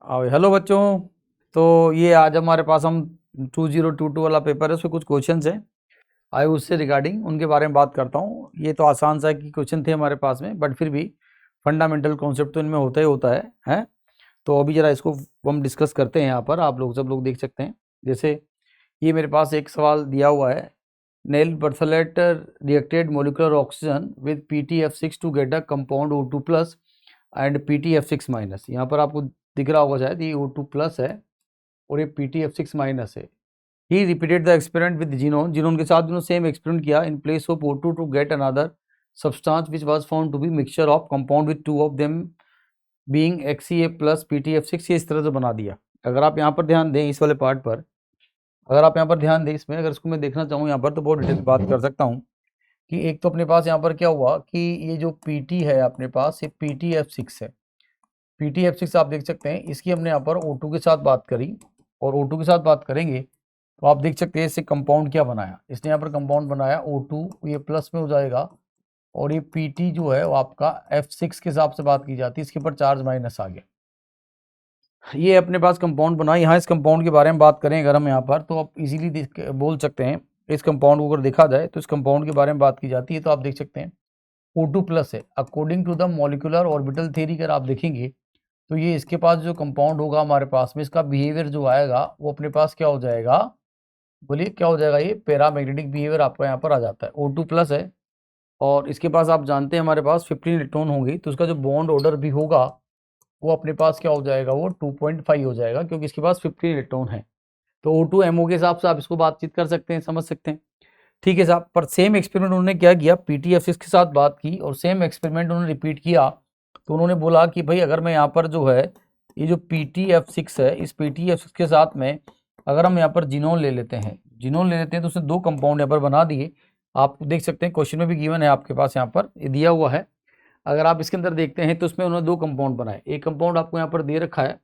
Hello बच्चों। तो ये आज हमारे पास हम 2022 वाला पेपर है, उसमें कुछ क्वेश्चंस हैं। आए उससे रिगार्डिंग उनके बारे में बात करता हूँ। ये तो आसान सा कि क्वेश्चन थे हमारे पास में, बट फिर भी फंडामेंटल कॉन्सेप्ट तो इनमें होता ही होता है। तो अभी जरा इसको हम डिस्कस करते हैं। यहाँ पर आप लोग सब लोग देख सकते हैं। जैसे ये मेरे पास एक सवाल दिया हुआ है, Neil Bartlett reacted molecular oxygen with PtF6 to get a compound O2 plus and PtF6 minus. यहाँ पर आपको दिख रहा होगा शायद, ये O2 प्लस है और ये PtF6 माइनस है। He repeated the experiment with xenon, xenon के साथ उन्होंने सेम एक्सपेरिमेंट किया in place of O2 to get another substance which was found to be mixture of compound with two of them being XCA plus PtF6। ये इस तरह से बना दिया। अगर आप यहाँ पर ध्यान दें इस वाले पार्ट पर, अगर आप यहाँ पर ध्यान दें इसमें, अगर इसको मैं देखना चाहूँ यहाँ पर तो बहुत डिटेल बात कर सकता हूँ कि एक तो अपने पास यहाँ पर क्या हुआ कि ये जो PT है अपने पास, ये PtF6 है। PtF6 आप देख सकते हैं, इसकी हमने यहाँ पर O2 के साथ बात करी और O2 के साथ बात करेंगे तो आप देख सकते हैं इससे कंपाउंड क्या बनाया। इसने यहाँ पर कंपाउंड बनाया O2, ये प्लस में हो जाएगा और ये PT जो है वो आपका F6 के हिसाब से बात की जाती है, इसके ऊपर चार्ज माइनस आ गया। ये अपने पास कंपाउंड बना। यहाँ इस कंपाउंड के बारे में बात करें अगर हम यहाँ पर, तो आप इजीली बोल सकते हैं इस कंपाउंड को अगर देखा जाए तो इस कंपाउंड के बारे में बात की जाती है तो आप देख सकते हैं O2 प्लस है। According to the molecular orbital theory अगर आप देखेंगे तो ये इसके पास जो कंपाउंड होगा हमारे पास में, इसका बिहेवियर जो आएगा वो अपने पास क्या हो जाएगा, बोलिए क्या हो जाएगा, ये पैरामैग्नेटिक बिहेवियर आपका यहाँ पर आ जाता है। O2 प्लस है और इसके पास आप जानते हैं हमारे पास 15 इलेक्ट्रॉन होंगे, तो उसका जो बॉन्ड ऑर्डर भी होगा वो अपने पास क्या हो जाएगा, वो 2.5 हो जाएगा, क्योंकि इसके पास 15 इलेक्ट्रॉन है। तो O2 MO के हिसाब से आप इसको बातचीत कर सकते हैं, समझ सकते हैं। ठीक है साहब। पर सेम एक्सपेरिमेंट उन्होंने क्या किया, PtF6 के साथ बात की और सेम एक्सपेरिमेंट उन्होंने रिपीट किया। तो उन्होंने बोला कि भाई अगर मैं यहाँ पर जो है ये जो PtF6 है, इस PtF6 के साथ में अगर हम यहाँ पर जिनोन ले लेते हैं, जिनोन ले लेते हैं तो उसने दो कंपाउंड यहाँ पर बना दिए। आप देख सकते हैं क्वेश्चन में भी गिवन है आपके पास, यहाँ पर ये दिया हुआ है। अगर आप इसके अंदर देखते हैं तो उसमें उन्होंने दो कंपाउंड बनाए। एक कंपाउंड आपको यहाँ पर दे रखा है,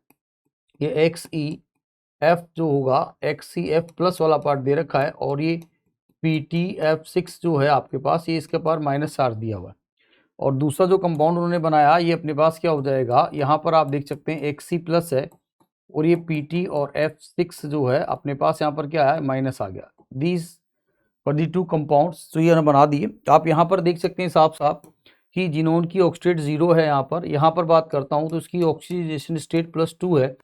ये XeF जो होगा, XeF प्लस वाला पार्ट दे रखा है और ये PtF6 जो है आपके पास, ये इसके पास माइनस चार्ज दिया हुआ है। और दूसरा जो कंपाउंड उन्होंने बनाया ये अपने पास क्या हो जाएगा, यहाँ पर आप देख सकते हैं Xe प्लस है और ये PT और F6 जो है अपने पास यहाँ पर क्या है, माइनस आ गया। These for the two compounds तो ये बना दिए। आप यहाँ पर देख सकते हैं साफ साफ कि जिनोन की ऑक्सीडेट 0 है। यहाँ पर बात करता हूँ तो इसकी ऑक्सीडेशन स्टेट +2 है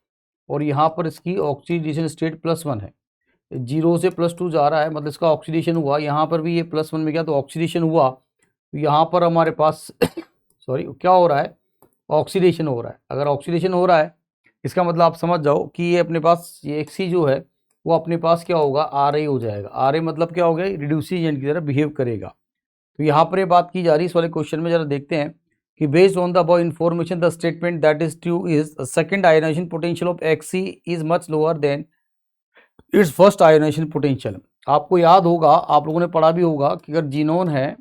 और यहाँ पर इसकी ऑक्सीडेशन स्टेट +1 है। 0 से +2 जा रहा है, मतलब इसका ऑक्सीडेशन हुआ। यहाँ पर भी ये +1 में गया तो ऑक्सीडेशन हुआ। तो यहाँ पर हमारे पास सॉरी क्या हो रहा है, ऑक्सीडेशन हो रहा है। अगर ऑक्सीडेशन हो रहा है इसका मतलब आप समझ जाओ कि ये अपने पास ये Xe जो है वो अपने पास क्या होगा, Ra हो जाएगा। Ra मतलब क्या हो गया, रिड्यूसिंग एजेंट की तरह बिहेव करेगा। तो यहाँ पर ये बात की जा रही है इस वाले क्वेश्चन में, जरा देखते हैं कि based on the above information the statement that is true is second ionization potential of Xe is much lower than its first ionization potential. आपको याद होगा, आप लोगों ने पढ़ा भी होगा कि अगर जिनोन है,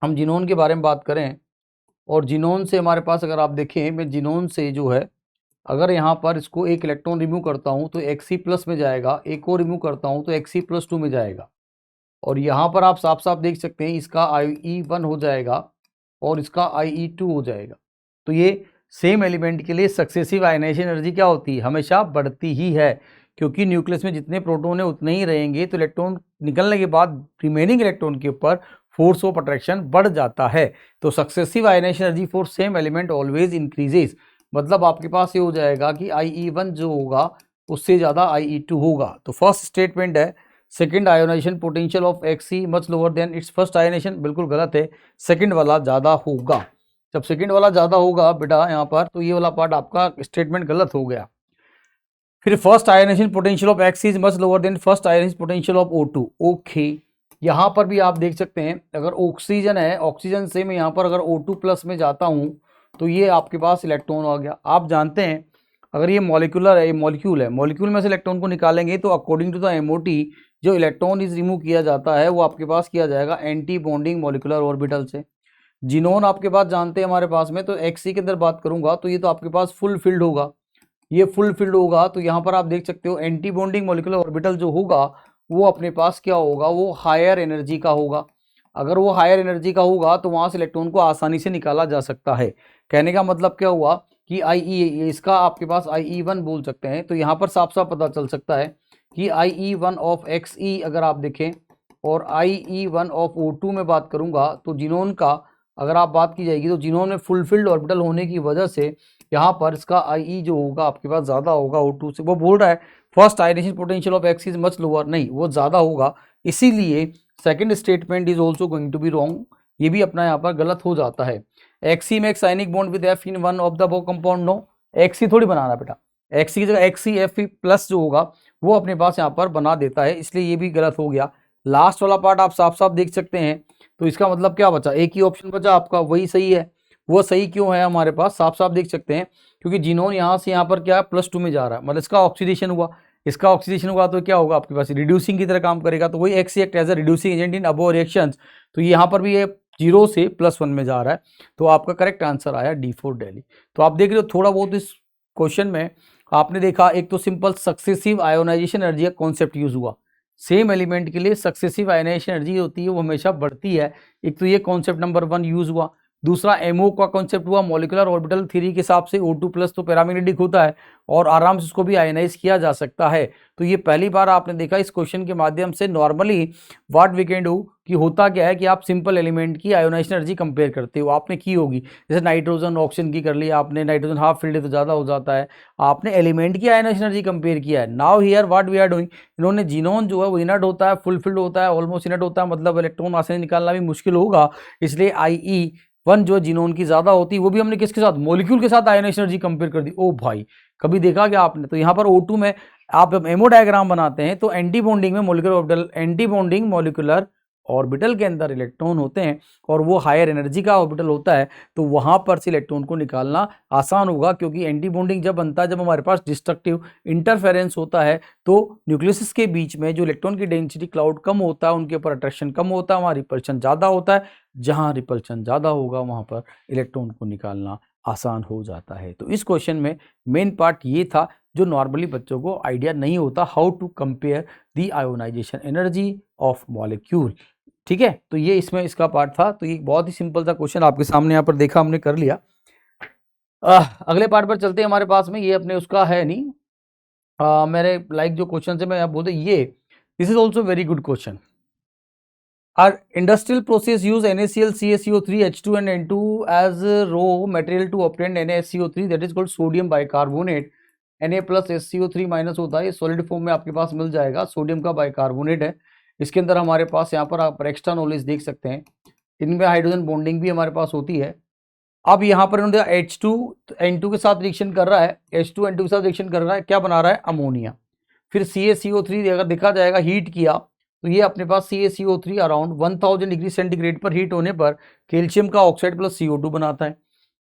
हम जिनोन के बारे में बात करें और जिनोन से हमारे पास अगर आप देखें, मैं जिनोन से जो है अगर यहाँ पर इसको एक इलेक्ट्रॉन रिमूव करता हूँ तो Xe प्लस में जाएगा, एक और रिमूव करता हूँ तो Xe +2 में जाएगा। और यहाँ पर आप साफ साफ देख सकते हैं इसका IE1 हो जाएगा और इसका IE2 हो जाएगा। तो ये सेम एलिमेंट के लिए सक्सेसिव आयनाइजेशन एनर्जी क्या होती है, हमेशा बढ़ती ही है, क्योंकि न्यूक्लियस में जितने प्रोटॉन है उतने ही रहेंगे। तो इलेक्ट्रॉन निकलने के बाद रिमेनिंग इलेक्ट्रॉन के ऊपर फोर्स ऑफ अट्रैक्शन बढ़ जाता है। तो successive ionization energy for same element always increases, मतलब आपके पास ये हो जाएगा कि IE1 जो होगा उससे ज़्यादा IE2 होगा। तो फर्स्ट स्टेटमेंट है second ionization potential of Xe much lower than its first ionization, बिल्कुल गलत है, सेकंड वाला ज़्यादा होगा। जब सेकंड वाला ज़्यादा होगा बेटा यहाँ पर, तो ये वाला पार्ट आपका स्टेटमेंट गलत हो गया। फिर first ionization potential of Xe is much lower then first ionization potential of O2। Okay, यहाँ पर भी आप देख सकते हैं अगर ऑक्सीजन है, ऑक्सीजन से मैं यहाँ पर अगर O2 प्लस में जाता हूँ तो ये आपके पास इलेक्ट्रॉन आ गया। आप जानते हैं अगर ये मॉलिक्यूलर है, ये मॉलिक्यूल है, मॉलिक्यूल में से इलेक्ट्रॉन को निकालेंगे तो अकॉर्डिंग टू द MOT जो इलेक्ट्रॉन इज रिमूव किया जाता है वो आपके पास किया जाएगा एंटी बॉन्डिंग मॉलिक्यूलर ऑर्बिटल से। जिनोन आपके पास जानते हैं हमारे पास में, तो Xe के अंदर बात करूंगा तो ये तो आपके पास फुल फिल्ड होगा, ये फुल फिल्ड होगा। तो यहाँ पर आप देख सकते हो एंटी बॉन्डिंग मॉलिक्यूलर ऑर्बिटल जो होगा वो अपने पास क्या होगा, वो हायर एनर्जी का होगा। अगर वो हायर एनर्जी का होगा तो वहां से इलेक्ट्रॉन को आसानी से निकाला जा सकता है। कहने का मतलब क्या हुआ कि IE, इसका आपके पास IE1 बोल सकते हैं। तो यहाँ पर साफ साफ पता चल सकता है कि IE1 ऑफ XE अगर आप देखें और IE1 ऑफ O2 में बात करूंगा तो जिनोन का अगर आप बात की जाएगी तो जिनोन में फुलफिल्ड ऑर्बिटल होने की वजह से यहाँ पर इसका IE जो होगा आपके पास ज़्यादा होगा O2 से। वो बोल रहा है first ionization potential of X is much lower, नहीं वो ज़्यादा होगा, इसीलिए second statement is also going to be wrong, ये भी अपना यहाँ पर गलत हो जाता है। Xe में एक साइनिक bond with F in one of the above compound, no Xe थोड़ी बनाना बेटा, Xe की जगह XeF प्लस जो होगा वो अपने पास यहाँ पर बना देता है, इसलिए ये भी गलत हो गया। लास्ट वाला पार्ट आप साफ साफ देख सकते हैं, तो इसका मतलब क्या बचा, एक ही ऑप्शन बचा आपका, वही सही है। वो सही क्यों है हमारे पास, साफ साफ देख सकते हैं, क्योंकि जिनोन यहाँ से यहाँ पर क्या है +2 में जा रहा है, मतलब इसका ऑक्सीडेशन हुआ, इसका ऑक्सीडेशन हुआ तो क्या होगा आपके पास, रिड्यूसिंग की तरह काम करेगा, तो वही Xe act as a reducing agent in above reactions. तो यहाँ पर भी ये 0 से +1 में जा रहा है, तो आपका करेक्ट आंसर आया D4 दिल्ली। तो आप देख रहे हो थोड़ा बहुत इस क्वेश्चन में आपने देखा, एक तो सिंपल सक्सेसिव आयोनाइजेशन एनर्जी का कॉन्सेप्ट यूज हुआ, सेम एलिमेंट के लिए सक्सेसिव आयोनाइजेशन एनर्जी होती है वो हमेशा बढ़ती है, एक तो ये कॉन्सेप्ट नंबर 1 यूज हुआ। दूसरा एमओ का कॉन्सेप्ट हुआ, मॉलिक्यूलर ऑर्बिटल थ्योरी के हिसाब से O2+ तो पैरामैग्नेटिक होता है और आराम से उसको भी आयनाइज किया जा सकता है। तो ये पहली बार आपने देखा इस क्वेश्चन के माध्यम से। Normally what we can do कि होता क्या है कि आप सिंपल एलिमेंट की आयोनाइजेशन एनर्जी कंपेयर करते हो, आपने की होगी जैसे नाइट्रोजन ऑक्सीजन की कर लिया आपने, नाइट्रोजन हाफ फील्ड तो ज़्यादा हो जाता है, आपने एलिमेंट की आयोनाइजेशन एनर्जी कंपेयर किया है। Now here what we are doing, इन्होंने जिनोन जो है वो इनर्ट होता है, फुलफिल्ड होता है, ऑलमोस्ट इनर्ट होता है, मतलब इलेक्ट्रॉन आसानी निकालना भी मुश्किल होगा, इसलिए IE1 जो जिनोन की ज्यादा होती है, वो भी हमने किसके साथ, मॉलिक्यूल के साथ आयोनाइजेशन एनर्जी कंपेयर कर दी। ओ भाई कभी देखा क्या आपने, तो यहाँ पर O2 में आप जब एमओ डायग्राम बनाते हैं तो एंटी बॉन्डिंग में molecular orbital, anti bonding molecular orbital के अंदर इलेक्ट्रॉन होते हैं और वो हायर एनर्जी का ऑर्बिटल होता है, तो वहां पर से इलेक्ट्रॉन को निकालना आसान होगा, क्योंकि एंटी बॉन्डिंग जब बनता है जब हमारे पास डिस्ट्रक्टिव इंटरफेरेंस होता है, तो न्यूक्लियस के बीच में जो इलेक्ट्रॉन की डेंसिटी क्लाउड कम होता है उनके ऊपर अट्रैक्शन कम होता है, वहाँ रिपल्शन ज़्यादा होता है, जहाँ रिपल्शन ज़्यादा होगा वहाँ पर इलेक्ट्रॉन को निकालना आसान हो जाता है। तो इस क्वेश्चन में मेन पार्ट ये था जो नॉर्मली बच्चों को आइडिया नहीं होता, how to compare the ionization energy of molecule. ठीक है, तो ये इसमें इसका पार्ट था। तो ये बहुत ही सिंपल सा क्वेश्चन आपके सामने यहाँ पर देखा हमने कर लिया। अगले पार्ट पर चलते हैं, हमारे पास में ये अपने उसका है नहीं, मेरे लाइक जो क्वेश्चन है मैं बोलते ये, this is also very good question. Our industrial process use NaCl, CaCO3, H2 and N2 as raw material to obtain NaSCO3, that is called sodium bicarbonate। Na plus SCO3 minus होता है, ये solid form में आपके पास मिल जाएगा, sodium का bicarbonate है। इसके अंदर हमारे पास यहाँ पर आप एक्स्ट्रा नॉलेज देख सकते हैं, इनमें हाइड्रोजन बॉन्डिंग भी हमारे पास होती है। अब यहाँ पर उन्होंने H2 N2 के साथ रिएक्शन कर रहा है, H2 N2 के साथ रिएक्शन कर रहा है, क्या बना रहा है, अमोनिया। फिर CaCO3 अगर देखा जाएगा हीट किया तो ये अपने पास CaCO3 अराउंड 1000 डिग्री सेंटीग्रेड पर हीट होने पर कैल्शियम का ऑक्साइड प्लस CO2 बनाता है।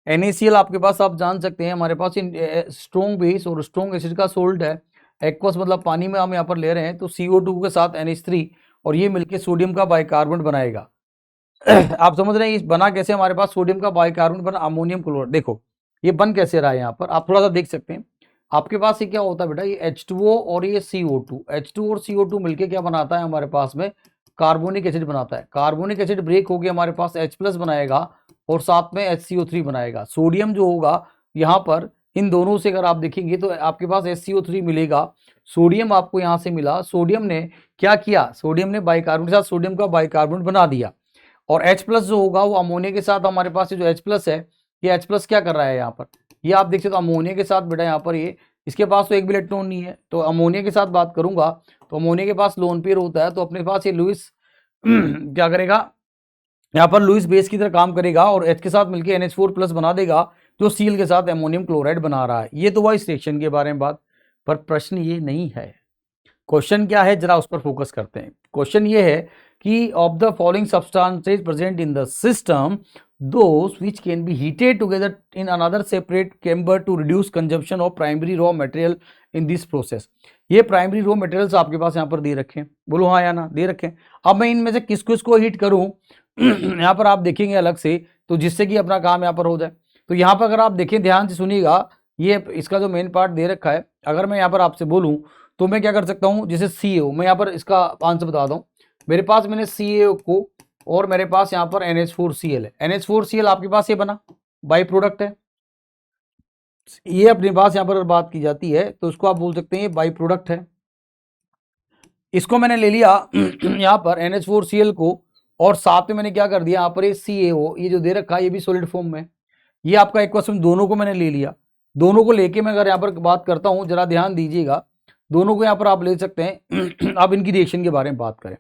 NaCl आपके पास आप जान सकते हैं हमारे पास स्ट्रॉन्ग बेस और स्ट्रॉन्ग एसिड का सोल्ट है, एक्वस मतलब पानी में हम यहाँ पर ले रहे हैं, तो CO2 के साथ NH3 और ये मिलके सोडियम का बाइकार्बोनेट बनाएगा। आप समझ रहे हैं ये बना कैसे, हमारे पास सोडियम का बाइकार्बोनेट बना अमोनियम क्लोराइड, देखो ये बन कैसे रहा है, यहाँ पर आप थोड़ा सा देख सकते हैं। आपके पास ये क्या होता है बेटा, ये H2O और ये CO2, H2 और CO2 मिलके क्या बनाता है हमारे पास में, कार्बोनिक एसिड बनाता है। कार्बोनिक एसिड ब्रेक हो गया हमारे पास H+ बनाएगा और साथ में HCO3 बनाएगा। सोडियम जो होगा यहाँ पर इन दोनों से अगर आप देखेंगे तो आपके पास HCO3 मिलेगा, सोडियम आपको यहाँ से मिला, सोडियम ने क्या किया, सोडियम ने बाइकार्बोनेट के साथ सोडियम का बाइकार्बोनेट बना दिया, और H+ जो होगा वो अमोनिया के साथ हमारे पास जो H+ है, ये H+ क्या कर रहा है यहाँ पर, ये आप देख सकते हो अमोनिया के साथ बेटा यहाँ पर ये, इसके पास तो एक भी इलेक्ट्रॉन नहीं है, तो अमोनिया के साथ बात करूंगा तो अमोनिया के पास लोन पेयर होता है, तो अपने पास ये लुइस क्या करेगा, यहाँ पर लुइस बेस की तरह काम करेगा और H के साथ मिलकर NH4+ बना देगा, जो Cl के साथ अमोनियम क्लोराइड बना रहा है। ये तो हुआ इस रिएक्शन के बारे में बात, पर प्रश्न ये नहीं है। क्वेश्चन क्या है जरा उस पर फोकस करते हैं। क्वेश्चन ये है कि of the following substances present in the system those which can be heated together in another separate chamber to reduce consumption of primary raw material in this process। ये प्राइमरी रॉ मटेरियल्स आपके पास यहाँ पर दे रखे हैं, बोलो हाँ या ना, दे रखे हैं। अब मैं इनमें से किस किस को हीट करूं यहाँ पर आप देखेंगे अलग से, तो जिससे कि अपना काम यहाँ पर हो जाए। तो यहाँ पर अगर आप देखें ध्यान से सुनिएगा, ये इसका जो मेन पार्ट दे रखा है, अगर मैं यहाँ पर आपसे बोलूँ तो मैं क्या कर सकता हूँ, जैसे CaO, मैं यहाँ पर इसका आंसर बता दूँ, मेरे पास मैंने CaO को और मेरे पास यहाँ पर NH4Cl है, NH4Cl आपके पास ये बना बाई प्रोडक्ट है, ये अपने पास यहाँ पर अगर बात की जाती है तो इसको आप बोल सकते हैं ये बाई प्रोडक्ट है। इसको मैंने ले लिया यहाँ पर NH4Cl को, और साथ में मैंने क्या कर दिया यहाँ पर ये CaO, ये जो दे रखा है ये भी सॉलिड फॉर्म में। ये आपका इक्वेशन दोनों को मैंने ले लिया। दोनों को लेके मैं अगर यहाँ पर बात करता हूँ, जरा ध्यान दीजिएगा, दोनों को यहाँ पर आप ले सकते हैं। अब इनकी रिएक्शन के बारे में बात करें।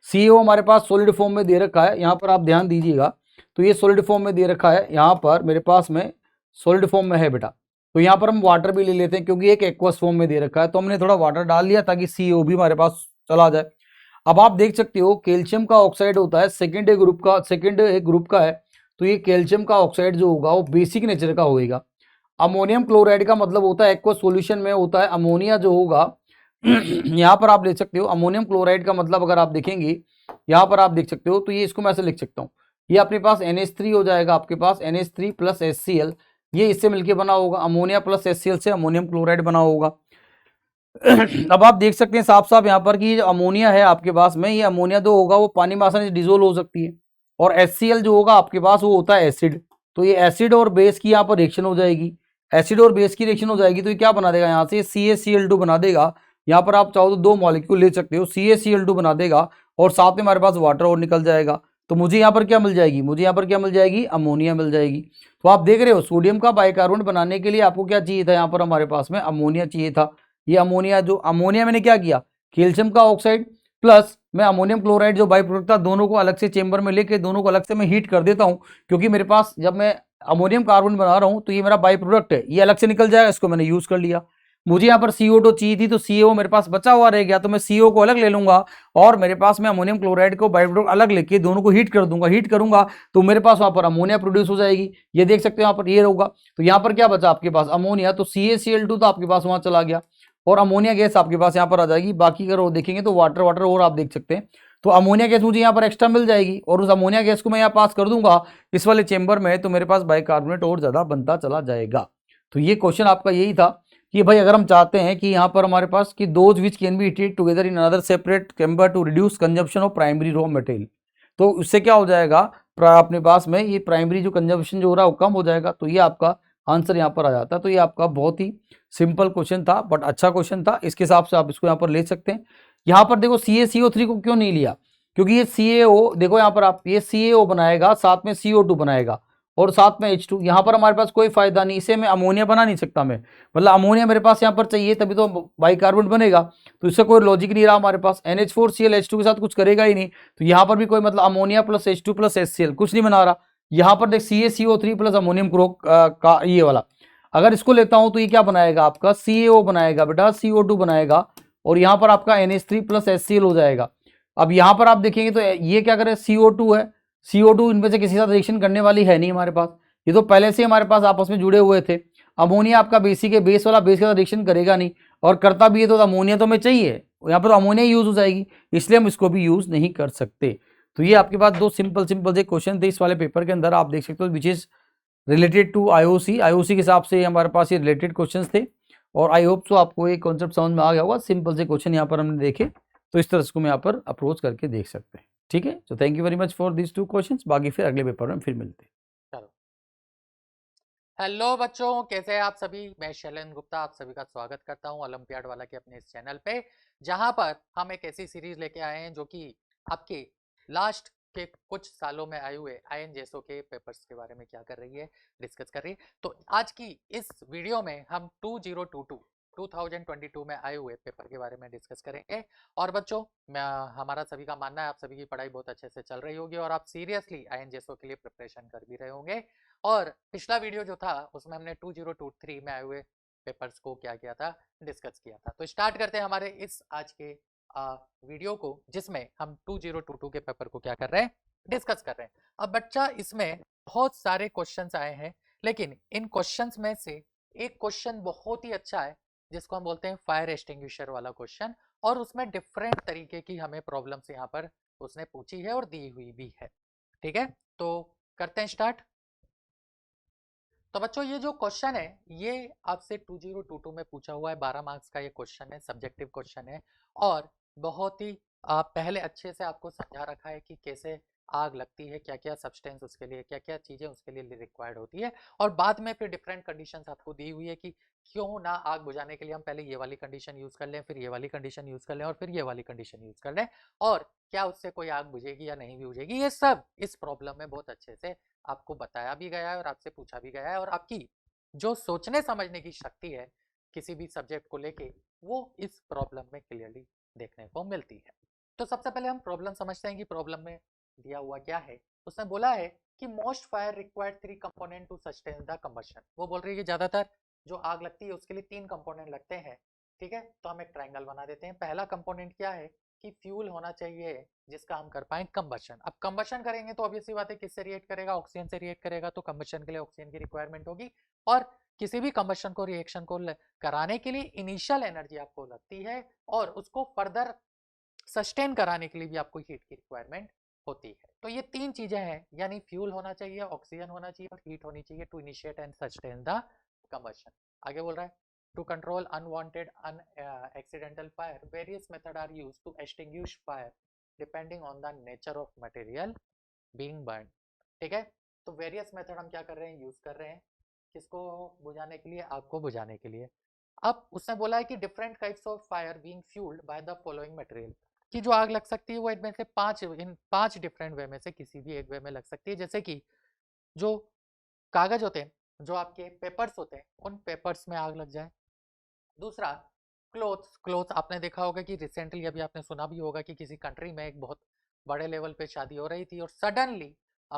CaO हमारे पास सॉलिड फॉर्म में दे रखा है, यहाँ पर आप ध्यान दीजिएगा, तो ये सॉलिड फॉर्म में दे रखा है, यहाँ पर मेरे पास में सॉलिड फॉर्म में है बेटा। तो यहाँ पर हम वाटर भी ले लेते हैं क्योंकि एक एक्वस फॉर्म में दे रखा है, तो हमने थोड़ा वाटर डाल लिया ताकि CaO भी हमारे पास चला जाए। अब आप देख सकते हो कैल्शियम का ऑक्साइड होता है सेकेंड एक ग्रुप का है, तो ये कैल्शियम का ऑक्साइड जो होगा वो बेसिक नेचर का होगा। अमोनियम क्लोराइड का मतलब होता है एक्वस सॉल्यूशन में होता है अमोनिया जो होगा। यहाँ पर आप देख सकते हो अमोनियम क्लोराइड का मतलब अगर आप देखेंगे यहाँ पर आप देख सकते हो, तो ये इसको मैं ऐसे लिख सकता हूँ, ये अपने पास NH3 हो जाएगा, आपके पास NH3 प्लस HCl, ये इससे मिलकर बना होगा, अमोनिया प्लस HCl से अमोनियम क्लोराइड बना होगा। अब आप देख सकते हैं साफ साफ यहाँ पर कि ये जो अमोनिया है आपके पास में, ये अमोनिया जो होगा वो पानी में आसानी से डिजोल्व हो सकती है, और HCl जो होगा आपके पास वो होता है एसिड। तो ये एसिड और बेस की यहाँ पर रिएक्शन हो जाएगी, एसिड और बेस की रिएक्शन हो जाएगी, तो ये क्या बना देगा यहाँ से CaCl2 बना देगा। यहाँ पर आप चाहो तो दो मॉलिक्यूल ले सकते हो, CaCl2 बना देगा, और साथ में हमारे पास वाटर और निकल जाएगा। तो मुझे यहाँ पर क्या मिल जाएगी, मुझे यहाँ पर क्या मिल जाएगी, अमोनिया मिल जाएगी। तो आप देख रहे हो सोडियम का बाइकार्बोनेट बनाने के लिए आपको क्या चाहिए था, यहाँ पर हमारे पास में अमोनिया चाहिए था। ये अमोनिया, जो अमोनिया मैंने क्या किया, कैल्शियम का ऑक्साइड प्लस मैं अमोनियम क्लोराइड जो बाई प्रोडक्ट था, दोनों को अलग से चेंबर में लेके दोनों को अलग से मैं हीट कर देता हूं, क्योंकि मेरे पास जब मैं अमोनियम कार्बन बना रहा हूं तो ये मेरा बाई प्रोडक्ट है, ये अलग से निकल जाएगा, इसको मैंने यूज कर लिया। मुझे यहाँ पर CO2 चाहिए थी, तो CO मेरे पास बचा हुआ रह गया, तो मैं CO को अलग ले लूंगा, और मेरे पास में अमोनियम क्लोराइड को बाई प्रोडक्ट अलग लेके दोनों को हीट कर दूंगा, हीट करूंगा तो मेरे पास वहां पर अमोनिया प्रोड्यूस हो जाएगी। ये देख सकते हो यहाँ पर ये होगा, तो यहाँ पर क्या बचा आपके पास अमोनिया, तो CaCl2 तो आपके पास वहां चला गया, और अमोनिया गैस आपके पास यहाँ पर आ जाएगी। बाकी अगर वो देखेंगे तो वाटर वाटर और आप देख सकते हैं, तो अमोनिया गैस मुझे यहाँ पर एक्स्ट्रा मिल जाएगी, और उस अमोनिया गैस को मैं यहाँ पास कर दूंगा इस वाले चेंबर में, तो मेरे पास बाइकार्बोनेट और ज्यादा बनता चला जाएगा। तो ये क्वेश्चन आपका यही था कि भाई अगर हम चाहते हैं कि यहाँ पर हमारे पास कि those which can be heated together in another separate chamber to reduce consumption of primary raw material, तो उससे क्या हो जाएगा, अपने पास में ये प्राइमरी जो कंजप्शन जो हो रहा है वो कम हो जाएगा। तो ये आपका आंसर यहाँ पर आ जाता है। तो ये आपका बहुत ही सिंपल क्वेश्चन था, बट अच्छा क्वेश्चन था, इसके हिसाब से आप इसको यहाँ पर ले सकते हैं। यहाँ पर देखो CaCO3 को क्यों नहीं लिया, क्योंकि ये CaO देखो यहाँ पर आप, ये CaO बनाएगा साथ में CO2 बनाएगा और साथ में H2, यहाँ पर हमारे पास कोई फायदा नहीं, इसे मैं अमोनिया बना नहीं सकता मैं, मतलब अमोनिया मेरे पास यहाँ पर चाहिए तभी तो बाइकार्बोनेट बनेगा, तो इससे कोई लॉजिक नहीं रहा हमारे पास। NH4Cl H2 के साथ कुछ करेगा ही नहीं, तो यहाँ पर भी कोई मतलब ammonia plus H2 plus HCl कुछ नहीं बना रहा। यहाँ पर देख CaCO3 प्लस अमोनियम का ये वाला, अगर इसको लेता हूं तो ये क्या बनाएगा आपका CaO बनाएगा बेटा, CO2 बनाएगा, और यहाँ पर आपका NH3 प्लस HCl हो जाएगा। अब यहाँ पर आप देखेंगे तो ये क्या करे, CO2 है, CO2 इनमें से किसी साथ रिएक्शन करने वाली है नहीं हमारे पास, ये तो पहले से हमारे पास आपस में जुड़े हुए थे। अमोनिया आपका बेसिक है, बेस वाला बेस के साथ रिएक्शन करेगा नहीं, और करता भी है तो अमोनिया तो हमें चाहिए, यहाँ पर तो अमोनिया यूज हो जाएगी, इसलिए हम इसको भी यूज नहीं कर सकते। तो ये आपके पास दो सिंपल सिंपल से क्वेश्चन थे इस वाले पेपर के अंदर, आप देख सकते हो which is related to IOC के हिसाब से हमारे पास ये रिलेटेड क्वेश्चंस थे, और आई होप सो आपको ये कॉन्सेप्ट समझ में आ गया होगा। सिंपल से क्वेश्चन यहाँ पर हमने देखे, तो इस तरह से हम यहाँ पर अप्रोच करके देख सकते हैं। ठीक है, तो thank you very much for this 2 questions, बाकी फिर अगले पेपर में फिर मिलते हैं। चलो, हेलो बच्चों, कैसे हैं आप सभी। मैं शैलेंद्र गुप्ता आप सभी का स्वागत करता हूं ओलंपियाड वाला के अपने इस चैनल पे, जहां पर हम एक ऐसी सीरीज लेके आए हैं जो कि आपके लास्ट के कुछ सालों में आए हुए INJSO के पेपर्स के बारे में क्या कर रही है, डिस्कस कर रही है। तो आज की इस वीडियो में हम 2022 में आए हुए पेपर के बारे में डिस्कस करेंगे। और बच्चों, हमारा सभी का मानना है आप सभी की पढ़ाई बहुत अच्छे से चल रही होगी और आप सीरियसली INJSO के लिए प्रिपरेशन कर भी रहे होंगे। और पिछला वीडियो जो था उसमें हमने 2023 में आए हुए पेपर्स को क्या किया था, डिस्कस किया था। तो स्टार्ट करते हैं हमारे इस आज के वीडियो को, जिसमें हम 2022 के पेपर को क्या कर रहे हैं, डिस्कस कर रहे हैं। अब बच्चा, इसमें बहुत सारे क्वेश्चंस आए हैं, लेकिन इन क्वेश्चंस में से एक क्वेश्चन बहुत ही अच्छा है, जिसको हम बोलते हैं फायर एक्सटिंग्विशर वाला क्वेश्चन, और उसमें डिफरेंट तरीके की हमें प्रॉब्लम्स यहाँ पर उसने पूछी है और दी हुई भी है। ठीक है, तो करते हैं स्टार्ट। तो बच्चों, ये जो क्वेश्चन है ये आपसे 2022 में पूछा हुआ है, 12 मार्क्स का ये क्वेश्चन है, सब्जेक्टिव क्वेश्चन है, और बहुत ही पहले अच्छे से आपको समझा रखा है कि कैसे आग लगती है, क्या क्या सब्सटेंस उसके लिए, क्या क्या चीज़ें उसके लिए रिक्वायर्ड होती है, और बाद में फिर डिफरेंट कंडीशंस आपको दी हुई है कि क्यों ना आग बुझाने के लिए हम पहले ये वाली कंडीशन यूज़ कर लें, फिर ये वाली कंडीशन यूज़ कर लें, और फिर ये वाली कंडीशन यूज़ कर लें, और क्या उससे कोई आग बुझेगी या नहीं भी बुझेगी। ये सब इस प्रॉब्लम में बहुत अच्छे से आपको बताया भी गया है और आपसे पूछा भी गया है, और आपकी जो सोचने समझने की शक्ति है किसी भी सब्जेक्ट को लेके, वो इस प्रॉब्लम में क्लियरली देखने को मिलती है। तो सबसे पहले हम प्रॉब्लम समझते हैं कि प्रॉब्लम में दिया हुआ क्या है। उसने बोला है कि most fire required 3 component to sustain the combustion. वो बोल रही है कि ज़्यादातर जो आग लगती है उसके लिए 3 कंपोनेंट लगते हैं। ठीक है, तो हम एक ट्रायंगल बना देते हैं। पहला कंपोनेंट क्या है कि फ्यूल होना चाहिए जिसका हम कर पाए कंबशन। अब कंबशन करेंगे तो ऑब्वियसली बात है किससे रिएक्ट करेगा, ऑक्सीजन से रिएक्ट करेगा, तो कंबशन के लिए ऑक्सीजन की रिक्वायरमेंट होगी, और किसी भी कंबशन को रिएक्शन को कराने के लिए इनिशियल एनर्जी आपको लगती है, और उसको फर्दर सस्टेन कराने के लिए भी आपको हीट की रिक्वायरमेंट होती है। तो ये 3 चीजें हैं, यानी फ्यूल होना चाहिए, ऑक्सीजन होना चाहिए, और हीट होनी चाहिए to initiate and sustain the combustion. आगे बोल रहा है to control unwanted accidental fire various method are used to extinguish fire depending on the nature of material being burn. ठीक है, तो वेरियस मेथड हम क्या कर रहे हैं, यूज कर रहे हैं किसको बुझाने के लिए, आग को बुझाने के लिए। अब उसने बोला है कि different types of fire being fuelled by the following material, कि जो आग लग सकती है वो इनमें से इन पांच डिफरेंट वे में से किसी भी एक वे में लग सकती है। जैसे कि जो कागज होते हैं, जो आपके पेपर्स होते हैं, उन पेपर्स में आग लग जाए। दूसरा क्लोथ्स, क्लोथ आपने देखा होगा कि रिसेंटली अभी आपने सुना भी होगा कि किसी कंट्री में एक बहुत बड़े लेवल पे शादी हो रही थी, और सडनली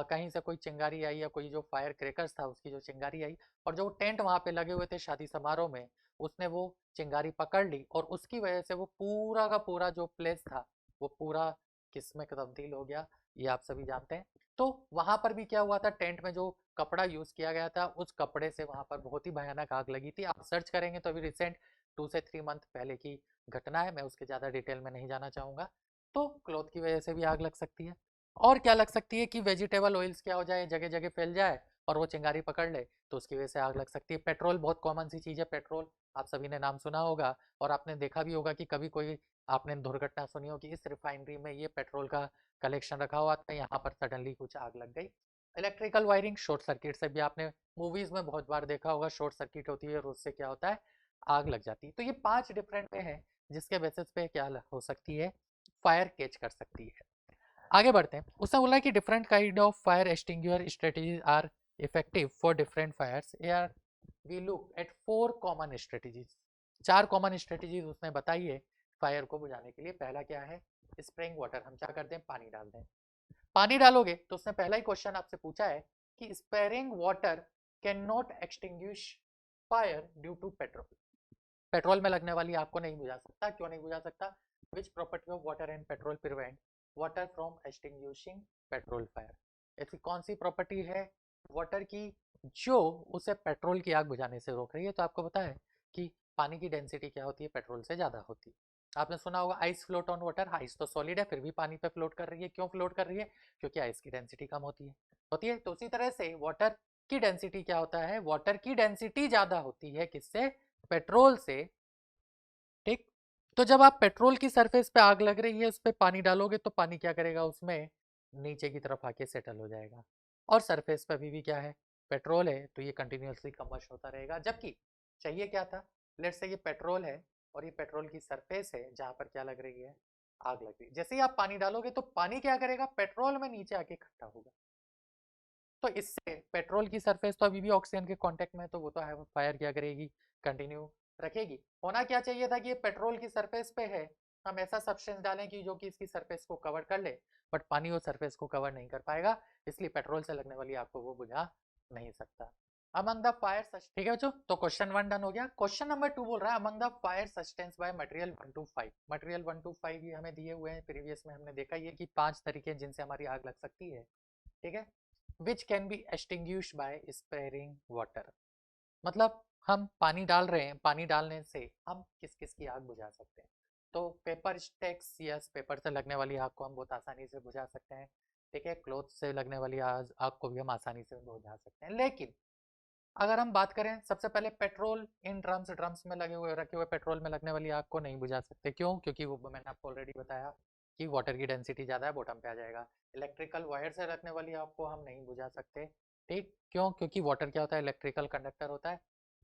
कहीं से कोई चिंगारी आई, या कोई जो फायर क्रैकर्स था उसकी जो चिंगारी आई, और जो टेंट वहां पे लगे हुए थे शादी समारोह में, उसने वो चिंगारी पकड़ ली, और उसकी वजह से वो पूरा का पूरा जो प्लेस था वो पूरा किस में तब्दील हो गया, ये आप सभी जानते हैं। तो वहां पर भी क्या हुआ था, टेंट में जो कपड़ा यूज किया गया था उस कपड़े से वहां पर बहुत ही भयानक आग लगी थी। आप सर्च करेंगे तो अभी रिसेंट 2 से 3 मंथ पहले की घटना है, मैं उसके ज़्यादा डिटेल में नहीं जाना चाहूँगा। तो क्लोथ की वजह से भी आग लग सकती है। और क्या लग सकती है कि वेजिटेबल ऑयल्स क्या हो जाए, जगह जगह फैल जाए और वो चिंगारी पकड़ ले, तो उसकी वजह से आग लग सकती है। पेट्रोल बहुत कॉमन सी चीज़ है, पेट्रोल आप सभी ने नाम सुना होगा, और आपने देखा भी होगा कि कभी कोई आपने दुर्घटना सुनी हो कि इस रिफाइनरी में ये पेट्रोल का कलेक्शन रखा हुआ था, यहाँ पर सडनली कुछ आग लग गई। इलेक्ट्रिकल वायरिंग, शॉर्ट सर्किट से भी आपने मूवीज़ में बहुत बार देखा होगा, शॉर्ट सर्किट होती है और उससे क्या होता है, आग लग जाती है। तो ये 5 डिफरेंट वे हैं जिसके बेसिस पे क्या हो सकती है, फायर कैच कर सकती है। आगे बढ़ते हैं। उसने बोला है कि different kind of fire extinguisher strategies are effective for different fires. यार we look at 4 common strategies, 4 common strategies उसने बताई है फायर को बुझाने के लिए। पहला क्या है, स्प्रिंग वाटर, हम क्या करते हैं, पानी डाल दें। पानी डालोगे तो उसने पहला ही क्वेश्चन आपसे पूछा है कि spraying water can not extinguish fire due to petrol. Petrol में लगने वाली आग को नहीं बुझा सकता, क्यों नहीं बुझा सकता, which property of water and petrol prevent water from extinguishing petrol fire. ऐसी कौन सी प्रॉपर्टी है वाटर की जो उसे पेट्रोल की आग बुझाने से रोक रही है। तो आपको पता है कि पानी की डेंसिटी क्या होती है, पेट्रोल से ज़्यादा होती है। आपने सुना होगा ice float on water, ice तो सॉलिड है फिर भी पानी पे फ्लोट कर रही है। क्यों फ्लोट कर रही है, क्योंकि आइस की डेंसिटी कम होती है। तो उसी तरह से वाटर की डेंसिटी क्या होता है, वाटर की डेंसिटी ज़्यादा होती है किससे, पेट्रोल से। ठीक, तो जब आप पेट्रोल की सरफेस पे आग लग रही है उस पर पानी डालोगे तो पानी क्या करेगा, उसमें नीचे की तरफ आके सेटल हो जाएगा, और सरफेस पे अभी भी क्या है, पेट्रोल है, तो ये कंटिन्यूसली कम्बस्ट होता रहेगा। जबकि चाहिए क्या था, लेट्स से ये पेट्रोल है और ये पेट्रोल की सरफेस है जहाँ पर क्या लग रही है, आग लग रही है। जैसे ही आप पानी डालोगे तो पानी क्या करेगा, पेट्रोल में नीचे आके इकट्ठा होगा। तो इससे पेट्रोल की सरफेस तो अभी भी ऑक्सीजन के कांटेक्ट में, तो वो तो फायर क्या करेगी, कंटिन्यू रखेगी। होना क्या चाहिए था कि ये पेट्रोल की सरफेस पे है, हम ऐसा सब्सटेंस डालें कि जो कि इसकी सरफेस को कवर कर ले, बट पानी वो सरफेस को कवर नहीं कर पाएगा, इसलिए पेट्रोल से लगने वाली आपको वो बुझा नहीं सकता। अमंग द फायर, ठीक है बच्चों, तो क्वेश्चन 1 डन हो गया। क्वेश्चन नंबर 2 बोल रहा है among the fire sustains by material 1 to 5। Material 1 to 5 ये हमें दिए हुए हैं, प्रीवियस में हमने देखा ये कि 5 तरीके जिनसे हमारी आग लग सकती है। ठीक है, which can be extinguished by spraying water, मतलब हम पानी डाल रहे हैं, पानी डालने से हम किस किस की आग बुझा सकते हैं। तो पेपर स्टेक्स, यस, पेपर से लगने वाली आग को हम बहुत आसानी से बुझा सकते हैं। ठीक है, क्लोथ से लगने वाली आग को भी हम आसानी से बुझा सकते हैं। लेकिन अगर हम बात करें सबसे पहले पेट्रोल इन ड्रम्स, ड्रम्स में लगे हुए रखे हुए पेट्रोल में लगने वाली आग को नहीं बुझा सकते। क्यों, क्योंकि वो मैंने आपको ऑलरेडी बताया कि वाटर की डेंसिटी ज़्यादा है, बॉटम पे आ जाएगा। इलेक्ट्रिकल वायर से रखने वाली आग को हम नहीं बुझा सकते, ठीक, क्यों? क्योंकि वाटर क्या होता है, इलेक्ट्रिकल कंडक्टर होता है,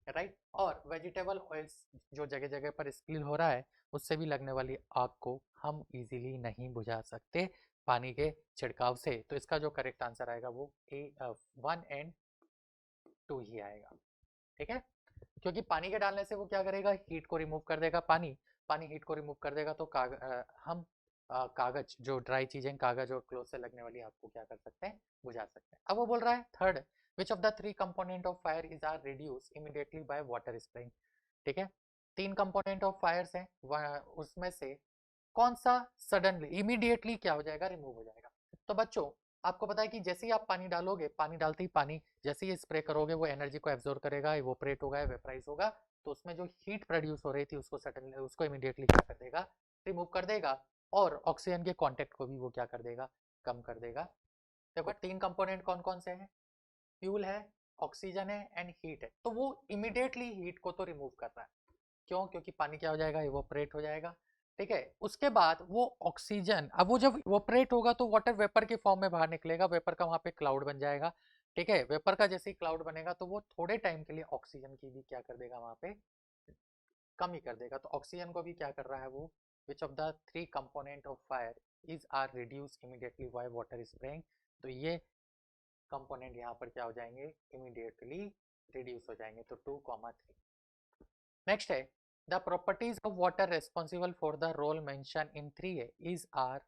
राइट। और वेजिटेबल ऑयल्स जो जगह जगह पर स्पिल हो रहा है, उससे भी लगने वाली आग को हम इजीली नहीं बुझा सकते पानी के छिड़काव से। तो इसका जो करेक्ट आंसर आएगा वो ए 1 एंड 2 ही आएगा, ठीक है। क्योंकि पानी के डालने से वो क्या करेगा, हीट को रिमूव कर देगा। पानी पानी हीट को रिमूव कर देगा, तो हम कागज जो ड्राई चीजें, कागज और क्लोथ से लगने वाली आग को क्या कर सकते हैं, बुझा सकते हैं। अब वो बोल रहा है third, which of the 3 component of fire is are reduce immediately by water spraying, ठीक है। 3 कंपोनेंट ऑफ फायर्स हैं, उसमें से कौन सा सडनली इमीडिएटली क्या हो जाएगा, रिमूव हो जाएगा। तो बच्चों आपको पता है कि जैसे ही आप पानी डालोगे, पानी डालते ही पानी जैसे ही स्प्रे करोगे, वो एनर्जी को एब्जॉर्ब करेगा, इवोपरेट होगा, वेपराइज होगा, तो उसमें जो हीट प्रोड्यूस हो रही थी उसको सडनली, उसको इमीडिएटली क्या कर देगा, रिमूव कर देगा। और ऑक्सीजन के कांटेक्ट को भी वो क्या कर देगा, कम कर देगा। देखो 3 कंपोनेंट कौन कौन से हैं, फ्यूल है, ऑक्सीजन है एंड हीट है। तो वो इमीडिएटली हीट को तो रिमूव कर रहा है, क्यों? क्योंकि पानी क्या हो जाएगा, इवोपरेट हो जाएगा, ठीक है। उसके बाद वो ऑक्सीजन, अब वो जब इवोपरेट होगा तो वाटर वेपर के फॉर्म में बाहर निकलेगा, वेपर का वहां पे क्लाउड बन जाएगा, ठीक है। वेपर का जैसे ही क्लाउड बनेगा तो वो थोड़े टाइम के लिए ऑक्सीजन की भी क्या कर देगा, वहां पे कम ही कर देगा। तो ऑक्सीजन को भी क्या कर रहा है वो, which of the 3 component of fire is are reduce immediately by water spraying. तो ये कंपोनेंट यहाँ पर क्या हो जाएंगे, इमीडिएटली रिड्यूस हो जाएंगे। तो 2,3। नेक्स्ट है, the properties of water responsible for the role mention in 3A is are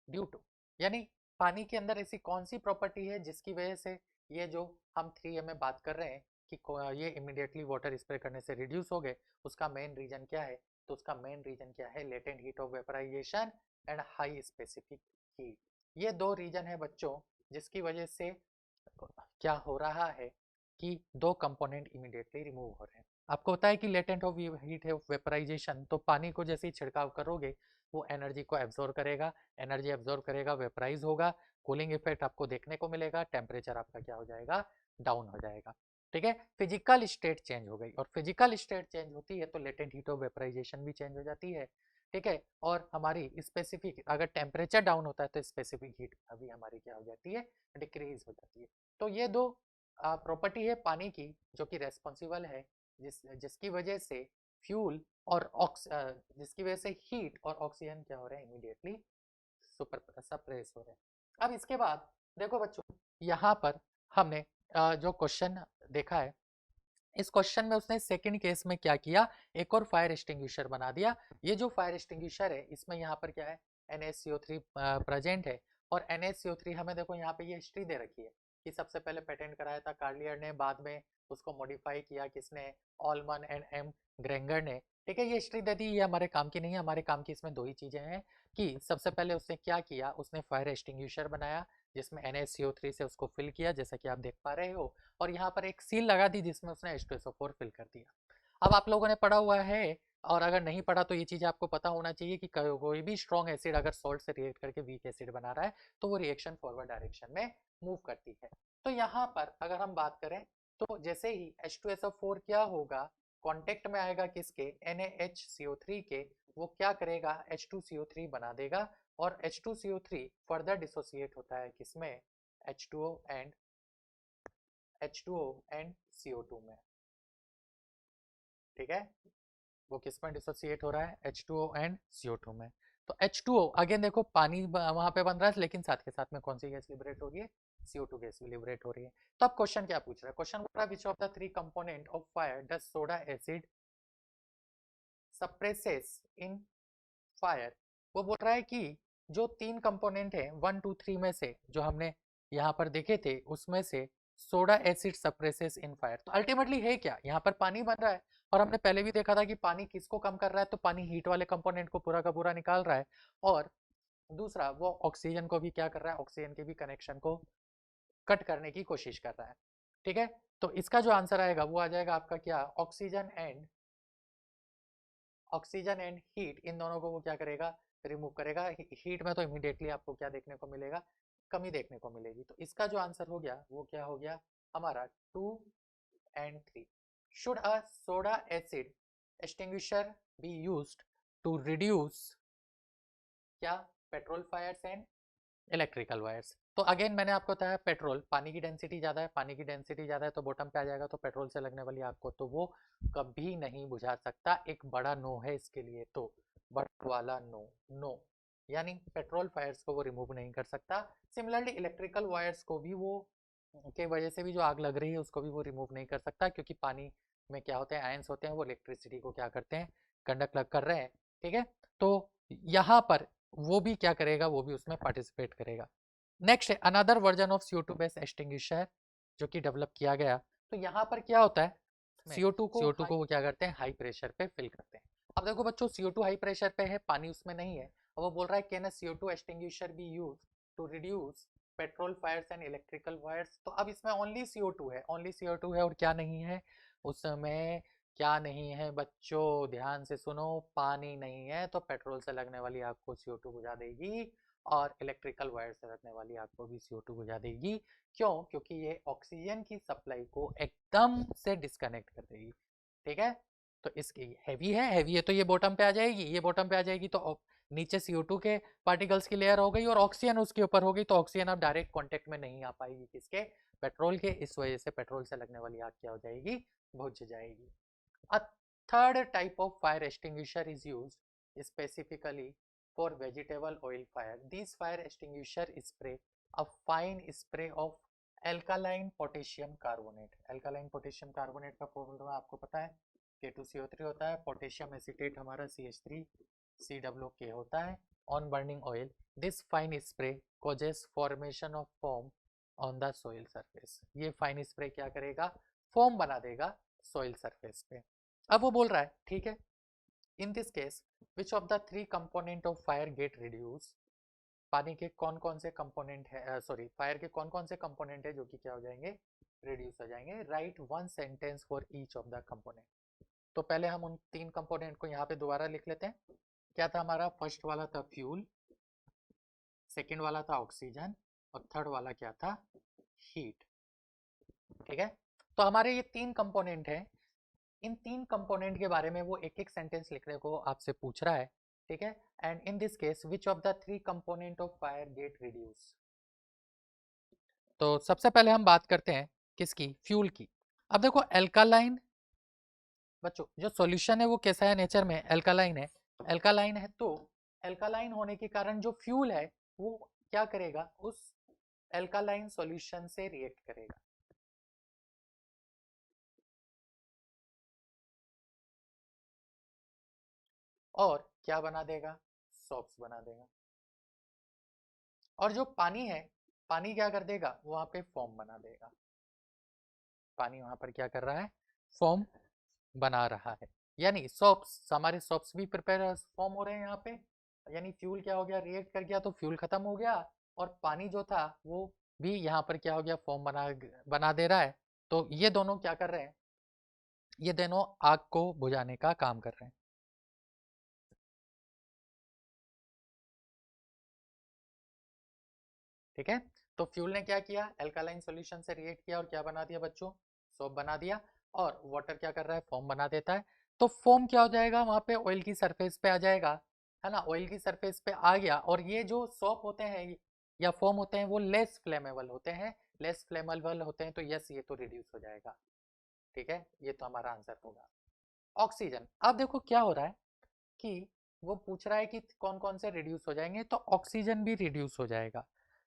due to, यानी पानी के अंदर ऐसी कौन सी प्रॉपर्टी है जिसकी वजह से ये जो हम 3A में बात कर रहे हैं कि ये इमीडिएटली वाटर स्प्रे करने से रिड्यूस हो गए, उसका मेन रीजन क्या है? तो उसका मेन रीजन क्या है, latent heat of vaporization and high specific heat. ये 2 रीजन है बच्चों, जिसकी वजह से क्या हो रहा है कि 2 कंपोनेंट इमीडिएटली रिमूव हो रहे हैं। आपको पता है कि latent of heat of vaporization, तो पानी को जैसे ही छिड़काव करोगे वो एनर्जी को एब्जॉर्ब करेगा, एनर्जी एब्जॉर्ब करेगा, वेपराइज होगा, कूलिंग इफेक्ट आपको देखने को मिलेगा, टेम्परेचर आपका क्या हो जाएगा, डाउन हो जाएगा, ठीक है। फिजिकल स्टेट चेंज हो गई, और फिजिकल स्टेट चेंज होती है तो लेटेंट हीट ऑफ वेपराइजेशन भी चेंज हो जाती है, ठीक है। और हमारी स्पेसिफिक, अगर टेम्परेचर डाउन होता है तो स्पेसिफिक हीट अभी हमारी क्या हो जाती है, डिक्रीज हो जाती है। तो ये 2 प्रॉपर्टी है पानी की जो कि रेस्पॉन्सिबल है, जिसकी वजह से फ्यूल और जिसकी वजह से हीट और ऑक्सीजन क्या हो रहे हैं, इमीडिएटली सुपर सप्रेस हो रहे हैं। अब इसके बाद देखो बच्चों, यहाँ पर हमने जो क्वेश्चन देखा है, इस क्वेश्चन में उसने सेकंड केस में क्या किया, एक और फायर एक्सटिंग्विशर बना दिया। ये जो फायर एक्सटिंग्विशर है, इसमें यहाँ पर क्या है, NaCO3 प्रेजेंट है। और NaCO3 हमें देखो यहाँ पे ये हिस्ट्री दे रखी है कि सबसे पहले पेटेंट कराया था कार्लियर ने, बाद में उसको मॉडिफाई किया किसने, ऑलमन एंड एम ग्रेंगर ने, ठीक है। ये हिस्ट्री दे दी, ये हमारे काम की नहीं है, हमारे काम की इसमें 2 ही चीजें हैं कि सबसे पहले उसने क्या किया, उसने फायर एक्सटिंग्विशर बनाया जिसमें NaCO3 से उसको फिल किया, जैसा कि आप देख पा रहे हो, और यहाँ पर एक सील लगा दी जिसमें उसने H2SO4 फिल कर दिया। अब आप लोगों ने पढ़ा हुआ है, और अगर नहीं पढ़ा तो ये चीज़ आपको पता होना चाहिए कि कोई भी स्ट्रॉन्ग एसिड अगर सॉल्ट से रिएक्ट करके वीक एसिड बना रहा है तो वो रिएक्शन फॉरवर्ड डायरेक्शन में मूव करती है। तो यहाँ पर अगर हम बात करें तो जैसे ही H2SO4 क्या होगा, कॉन्टेक्ट में आएगा किसके, NaHCO3 के, वो क्या करेगा, H2CO3 बना देगा, और H2CO3 फर्दर डिसोसिएट होता है किसमें, H2O एंड CO2 में, ठीक है। वो किस में डिसोसिएट हो रहा है, H2O एंड CO2 में। तो H2O अगेन देखो पानी वहां पे बन रहा है, लेकिन साथ के साथ में कौन सी गैस लिबरेट हो रही है, CO2 गैस भी लिबरेट हो रही है। तो अब क्वेश्चन क्या पूछ रहा है, क्वेश्चन बोल रहा है विच of the 3 component of fire does soda acid suppresses in fire. वो बोल रहा है कि जो 3 कंपोनेंट है 1 2 3 में से जो हमने यहाँ पर देखे थे, उसमें से soda acid suppresses in fire. तो अल्टीमेटली है क्या, यहाँ पर पानी बन रहा है, और हमने पहले भी देखा था कि पानी किसको कम कर रहा है, तो पानी हीट वाले कंपोनेंट को पूरा का पूरा निकाल रहा है, और दूसरा वो ऑक्सीजन को भी क्या कर रहा है, ऑक्सीजन के भी कनेक्शन को कट करने की कोशिश कर रहा है, ठीक है। तो इसका जो आंसर आएगा वो आ जाएगा आपका क्या, ऑक्सीजन एंड हीट, इन दोनों को वो क्या करेगा, रिमूव करेगा। हीट में तो इमीडिएटली आपको क्या देखने को मिलेगा, कमी देखने को मिलेगी। तो इसका जो आंसर हो गया वो क्या हो गया हमारा, 2 and 3। Should a soda acid extinguisher be used to reduce क्या, petrol fires and electrical wires. तो अगेन मैंने आपको बताया पेट्रोल, पानी की डेंसिटी ज़्यादा है, पानी की डेंसिटी ज़्यादा है तो बॉटम पे आ जाएगा, तो पेट्रोल से लगने वाली आग को तो वो कभी नहीं बुझा सकता। एक बड़ा नो है इसके लिए, तो बड़ा वाला नो, नो यानी पेट्रोल फायर्स को वो रिमूव नहीं कर सकता। सिमिलरली इलेक्ट्रिकल वायर्स को भी वो के वजह से भी जो आग लग रही है उसको भी वो रिमूव नहीं कर सकता, क्योंकि पानी में क्या होते हैं, आयंस होते हैं, वो इलेक्ट्रिसिटी को क्या करते हैं, कंडक्ट कर रहे हैं। ठीक है, तो यहाँ पर वो भी क्या करेगा, वो भी उसमें पार्टिसिपेट करेगा। नेक्स्ट है another version of CO2 based extinguisher जो कि डेवलप किया गया। तो यहाँ पर क्या होता है, CO2 को वो क्या करते हैं, हाई प्रेशर पे फिल करते हैं। अब देखो बच्चों, CO2 हाई प्रेशर पे है, पानी उसमें नहीं है, और वो बोल रहा है can a CO2 extinguisher be use to reduce petrol fires and electrical wires. तो अब इसमें ओनली CO2 है, ओनली CO2 है, और क्या नहीं है उसमें, क्या नहीं है बच्चों, ध्यान से सुनो, पानी नहीं है, तो पेट्रोल से लगने वाली आग को CO2 बुझा देगी, और इलेक्ट्रिकल वायर से लगने वाली आग को भी CO2 बुझा देगी। क्यों? क्योंकि ये ऑक्सीजन की सप्लाई को एकदम से डिस्कनेक्ट कर देगी। ठीक है, तो इसकी हैवी है तो ये बॉटम पे आ जाएगी, ये बॉटम पे आ जाएगी, तो नीचे CO2 के पार्टिकल्स की लेयर हो गई और ऑक्सीजन उसके ऊपर हो गई, तो ऑक्सीजन अब डायरेक्ट कांटेक्ट में नहीं आ पाएगी किसके, पेट्रोल के। इस वजह से पेट्रोल से लगने वाली आग क्या हो जाएगी, बुझ जाएगी। A third type of fire extinguisher is used specifically for vegetable oil fire. These fire extinguisher spray a fine spray of alkaline potassium carbonate. Alkaline potassium carbonate का फॉर्मूला आपको पता है, K2CO3 होता है, पोटेशियम एसीटेट हमारा CH3COO होता है। On burning oil, this fine spray causes formation of foam on the soil surface. ये फाइन स्प्रे क्या करेगा, फोम बना देगा सोइल सरफेस पे। अब वो बोल रहा है ठीक है, in this case which of the three component of fire get reduce, पानी के कौन कौन से कंपोनेंट है, सॉरी फायर के कौन कौन से कंपोनेंट है जो कि क्या हो जाएंगे, रिड्यूस हो जाएंगे। Right one sentence for each of the component. तो पहले हम उन तीन कंपोनेंट को यहाँ पे दोबारा लिख लेते हैं। क्या था हमारा, फर्स्ट वाला था फ्यूल, सेकेंड वाला था ऑक्सीजन, और थर्ड वाला क्या था, हीट। ठीक है, तो हमारे ये तीन कंपोनेंट हैं, इन तीन कंपोनेंट के बारे में वो एक एक सेंटेंस लिखने को आपसे पूछ रहा है। ठीक है, and in this case which of the three component of fire gate reduce. तो सबसे पहले हम बात करते हैं किसकी, फ्यूल की। अब देखो एल्कालाइन, बच्चों जो सॉल्यूशन है वो कैसा है, नेचर में एल्कालाइन है, एल्कालाइन है, तो एल्कालाइन होने के कारण जो फ्यूल है वो क्या करेगा, उस एल्कालाइन सॉल्यूशन से रिएक्ट करेगा। और क्या बना देगा, सॉप्स बना देगा। और जो पानी है, पानी क्या कर देगा, वहां पे फॉर्म बना देगा। पानी वहां पर क्या कर रहा है, फॉर्म बना रहा है, यानी सॉप्स, हमारे सॉप्स भी प्रिपेयर फॉर्म हो रहे हैं यहाँ पे, यानी फ्यूल क्या हो गया, रिएक्ट कर गया तो फ्यूल खत्म हो गया, और पानी जो था वो भी यहाँ पर क्या हो गया, फॉर्म बना दे रहा है। तो ये दोनों क्या कर रहे हैं, ये दोनों आग को बुझाने का काम कर रहे हैं। ठीक है, तो फ्यूल ने क्या किया, एल्कालाइन सॉल्यूशन से रिएक्ट किया और क्या बना दिया बच्चों, सोप बना दिया। और वाटर क्या कर रहा है, फोम बना देता है। तो फोम क्या हो जाएगा, वहां पे ऑयल की सरफेस पे आ जाएगा, है ना, ऑयल की सरफेस पे आ गया। और ये जो सोप होते हैं या फोम होते हैं वो लेस फ्लेमेबल होते हैं, लेस फ्लेमेबल होते हैं, तो यस ये तो रिड्यूस हो जाएगा। ठीक है, ये तो हमारा आंसर होगा। ऑक्सीजन, अब देखो क्या हो रहा है कि वो पूछ रहा है कि कौन कौन से रिड्यूस हो जाएंगे, तो ऑक्सीजन भी रिड्यूस हो जाएगा।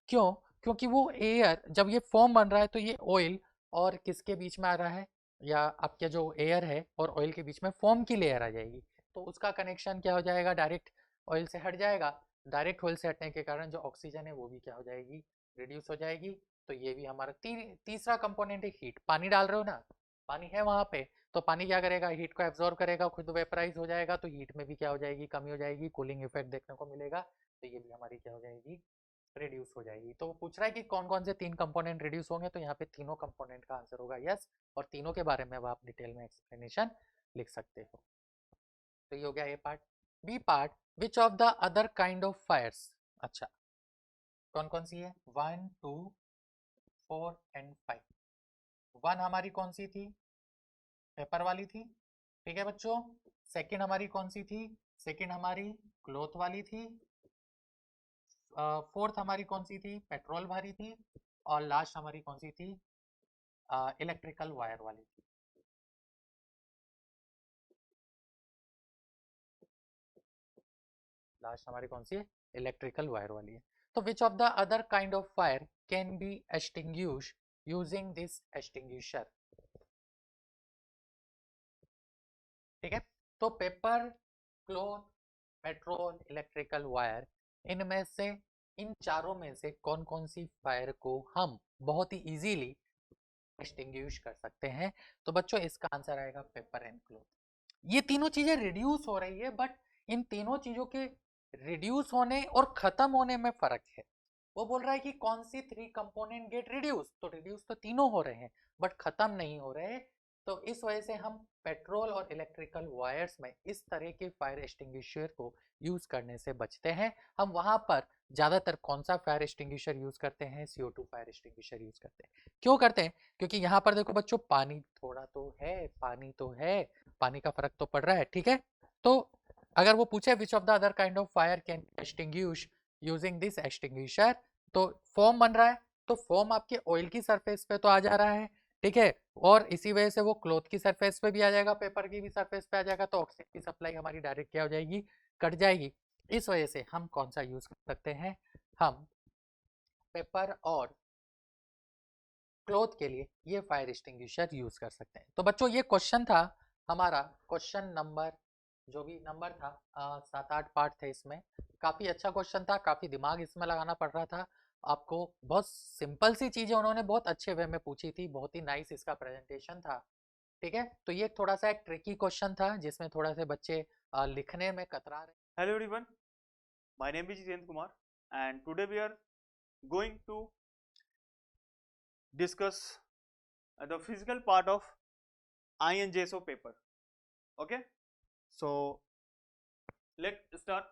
क्यों? क्योंकि वो एयर, जब ये फॉर्म बन रहा है तो ये ऑयल और किसके बीच में आ रहा है, या आपके जो एयर है और ऑयल के बीच में फॉर्म की लेयर आ जाएगी, तो उसका कनेक्शन क्या हो जाएगा, डायरेक्ट ऑयल से हट जाएगा। डायरेक्ट ऑयल से हटने के कारण जो ऑक्सीजन है वो भी क्या हो जाएगी, रिड्यूस हो जाएगी। तो ये भी हमारा तीसरा कंपोनेंट है हीट। पानी डाल रहे हो ना, पानी है वहां पे, तो पानी क्या करेगा, हीट को एब्जॉर्ब करेगा, खुद वेपराइज हो जाएगा, तो हीट में भी क्या हो जाएगी, कमी हो जाएगी, कूलिंग इफेक्ट देखने को मिलेगा। तो ये भी हमारी क्या हो जाएगी, रिड्यूस हो जाएगी। तो वो पूछ रहा है कि कौन कौन से तीन कंपोनेंट रिड्यूस होंगे, तो यहाँ पे तीनों कंपोनेंट का आंसर होगा यस, और तीनों के बारे में अब आप डिटेल में एक्सप्लेनेशन लिख सकते हो। तो ये हो गया A part. B part, which of the other kind of fires, अच्छा कौन कौन सी है, 1 2 4 एंड 5। 1 हमारी कौन सी थी, पेपर वाली थी, ठीक है बच्चों। सेकंड हमारी कौन सी थी, सेकंड हमारी क्लॉथ वाली थी, फोर्थ हमारी कौन सी थी, पेट्रोल वाली थी, और लास्ट हमारी कौन सी थी, इलेक्ट्रिकल वायर वाली थी। लास्ट हमारी कौन सी है, इलेक्ट्रिकल वायर वाली है। तो विच of the other kind of fire can be extinguish using this extinguisher. ठीक है, तो paper, cloth, petrol, electrical wire, इनमें से, इन चारों में से कौन कौन सी फायर को हम बहुत ही इजीली एक्सटिंग्विश कर सकते हैं। तो बच्चों इसका आंसर आएगा पेपर एंड क्लॉथ। ये तीनों चीजें रिड्यूस हो रही है, बट इन तीनों चीजों के रिड्यूस होने और खत्म होने में फर्क है। वो बोल रहा है कि कौन सी थ्री कंपोनेंट गेट रिड्यूस, तो रिड्यूस तो तीनों हो रहे हैं बट खत्म नहीं हो रहे। तो इस वजह से हम पेट्रोल और इलेक्ट्रिकल वायर्स में इस तरह के फायर एक्सटिंग्विशर को यूज करने से बचते हैं। हम वहां पर ज्यादातर कौन सा फायर एक्सटिंग्विशर यूज करते हैं, CO2 फायर एक्सटिंग्विशर यूज करते हैं। क्यों करते हैं, क्योंकि यहाँ पर देखो बच्चों, पानी थोड़ा तो है, पानी तो है, पानी का फर्क तो पड़ रहा है। ठीक है, तो अगर वो पूछे विच of the other kind of fire can extinguish using this extinguisher, तो फोम बन रहा है, तो फोम आपके ऑयल की सरफेस पे तो आ जा रहा है। ठीक है, और इसी वजह से वो क्लॉथ की सरफेस पे भी आ जाएगा, पेपर की भी सरफेस पे आ जाएगा, तो ऑक्सीजन की सप्लाई हमारी डायरेक्ट क्या हो जाएगी, कट जाएगी। इस वजह से हम कौन सा यूज कर सकते हैं, हम पेपर और क्लॉथ के लिए ये फायर एक्सटिंग्विशर यूज कर सकते हैं। तो बच्चों ये क्वेश्चन था हमारा, क्वेश्चन नंबर, जो भी नंबर था, 7-8 पार्ट थे इसमें। काफ़ी अच्छा क्वेश्चन था, काफ़ी दिमाग इसमें लगाना पड़ रहा था आपको। बहुत सिंपल सी चीज़ें उन्होंने बहुत अच्छे वे में पूछी थी, बहुत ही नाइस इसका प्रेजेंटेशन था। ठीक है, तो ये थोड़ा सा एक ट्रिकी क्वेश्चन था जिसमें थोड़ा से बच्चे लिखने में कतरा रहे। Hello everyone, my name is Jitendra Kumar and today we are going to discuss the physical part of INJSO paper. Okay, so let's start.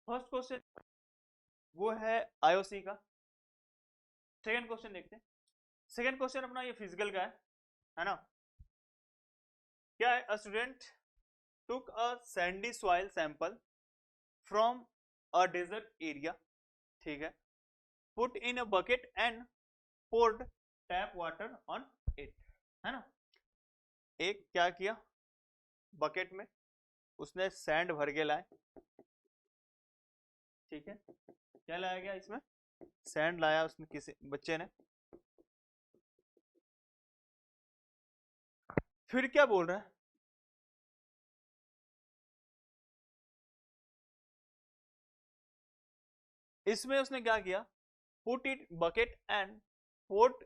First question वो है IOC का। सेकंड क्वेश्चन देखते हैं। सेकंड क्वेश्चन अपना ये physical का है ना। क्या है, a student took a sandy soil sample from a desert area, ठीक है, put in a bucket and poured tap water on it, है ना। एक क्या किया, बकेट में उसने सैंड भर के लाए, ठीक है, क्या लाया गया इसमें, सैंड लाया उसने, किसी बच्चे ने। फिर क्या बोल रहा है, इसमें उसने क्या किया, put it bucket and pot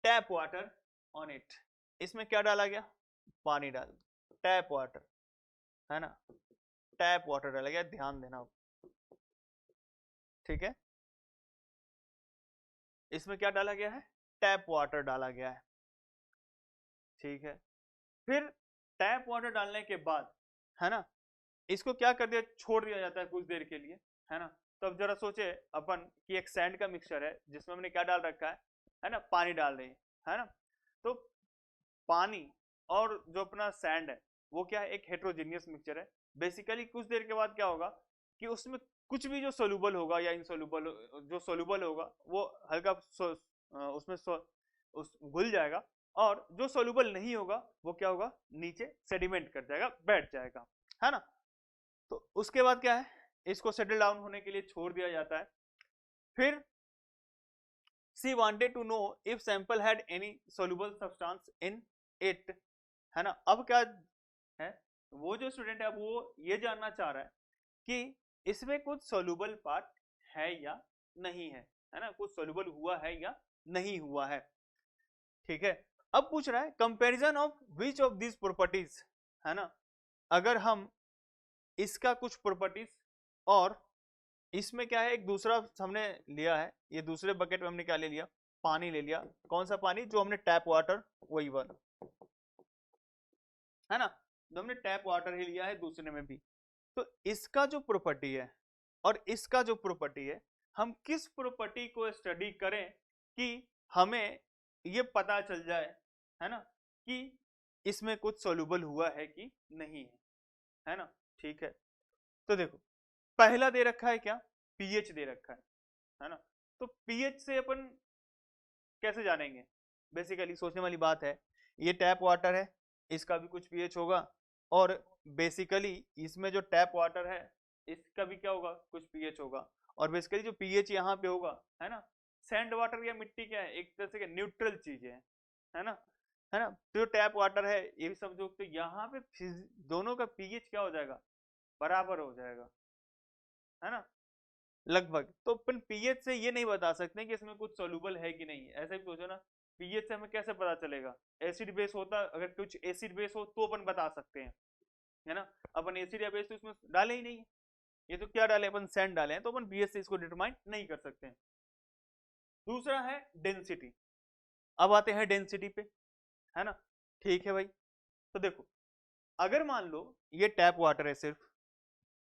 tap water on it. इसमें क्या डाला गया, पानी डाल, टैप वाटर, है ना, टैप वाटर डाला गया, ध्यान देना, ठीक है। इसमें क्या डाला गया है, टैप वाटर डाला गया है, ठीक है। फिर टैप वाटर डालने के बाद, है ना, इसको क्या कर दिया, छोड़ दिया जाता है कुछ देर के लिए, है ना। तो अब जरा सोचे अपन कि एक सैंड का मिक्सचर है जिसमें हमने क्या डाल रखा है ना, पानी डाल रहे हैं, है ना। तो पानी और जो अपना सैंड है वो क्या है, एक हेट्रोजीनियस मिक्सचर है। बेसिकली कुछ देर के बाद क्या होगा कि उसमें कुछ भी जो सोल्यूबल होगा या इनसोल्यूबल, जो सोल्यूबल होगा वो हल्का उसमें उस घुल जाएगा, और जो सोल्यूबल नहीं होगा वो क्या होगा, नीचे सेडिमेंट कर जाएगा, बैठ जाएगा, है ना। तो उसके बाद क्या है, इसको सेटल डाउन होने के लिए छोड़ दिया जाता है। फिर she wanted to know if sample had any soluble substance in it, है ना। अब क्या है, वो जो स्टूडेंट है वो ये जानना चाह रहा है कि इसमें कुछ सोल्यूबल पार्ट है या नहीं है ना, कुछ सोल्यूबल हुआ है या नहीं हुआ है, ठीक है। अब पूछ रहा है comparison of which of this properties, है ना। अगर हम इसका कुछ प्रॉपर्टीज, और इसमें क्या है, एक दूसरा हमने लिया है, ये दूसरे बकेट में हमने क्या ले लिया, पानी ले लिया। कौन सा पानी, जो हमने टैप वाटर, वही वाला, है ना, जो हमने टैप वाटर ही लिया है दूसरे में भी। तो इसका जो प्रॉपर्टी है और इसका जो प्रॉपर्टी है, हम किस प्रॉपर्टी को स्टडी करें कि हमें ये पता चल जाए, है ना, कि इसमें कुछ सोल्यूबल हुआ है कि नहीं है ना। ठीक है, तो देखो पहला दे रखा है क्या, पीएच दे रखा है ना। तो पीएच से अपन कैसे जानेंगे, बेसिकली सोचने वाली बात है। ये टैप वाटर है, इसका भी कुछ पीएच होगा, और बेसिकली इसमें जो टैप वाटर है इसका भी क्या होगा, कुछ पीएच होगा। और बेसिकली जो पीएच यहाँ पे होगा, है ना, सैंड वाटर या मिट्टी क्या है, एक तरह से न्यूट्रल चीज है ना, है ना। तो जो टैप वाटर है ये भी समझो, तो यहाँ पे दोनों का पीएच क्या हो जाएगा, बराबर हो जाएगा, है ना, लगभग। तो अपन पीएच से ये नहीं बता सकते कि इसमें कुछ सोल्यूबल है कि नहीं। ऐसे भी सोचो ना, पीएच से हमें कैसे पता चलेगा, एसिड बेस होता, अगर कुछ एसिड बेस हो तो अपन बता सकते हैं, है ना। अपन एसिड या बेस तो इसमें डाले ही नहीं है, ये तो क्या डाले, अपन सैंड डाले हैं, तो अपन पीएच से इसको डिटरमाइन नहीं कर सकते हैं। दूसरा है डेंसिटी। अब आते हैं डेंसिटी पे, है ना। ठीक है भाई, तो देखो अगर मान लो ये टैप वाटर है सिर्फ,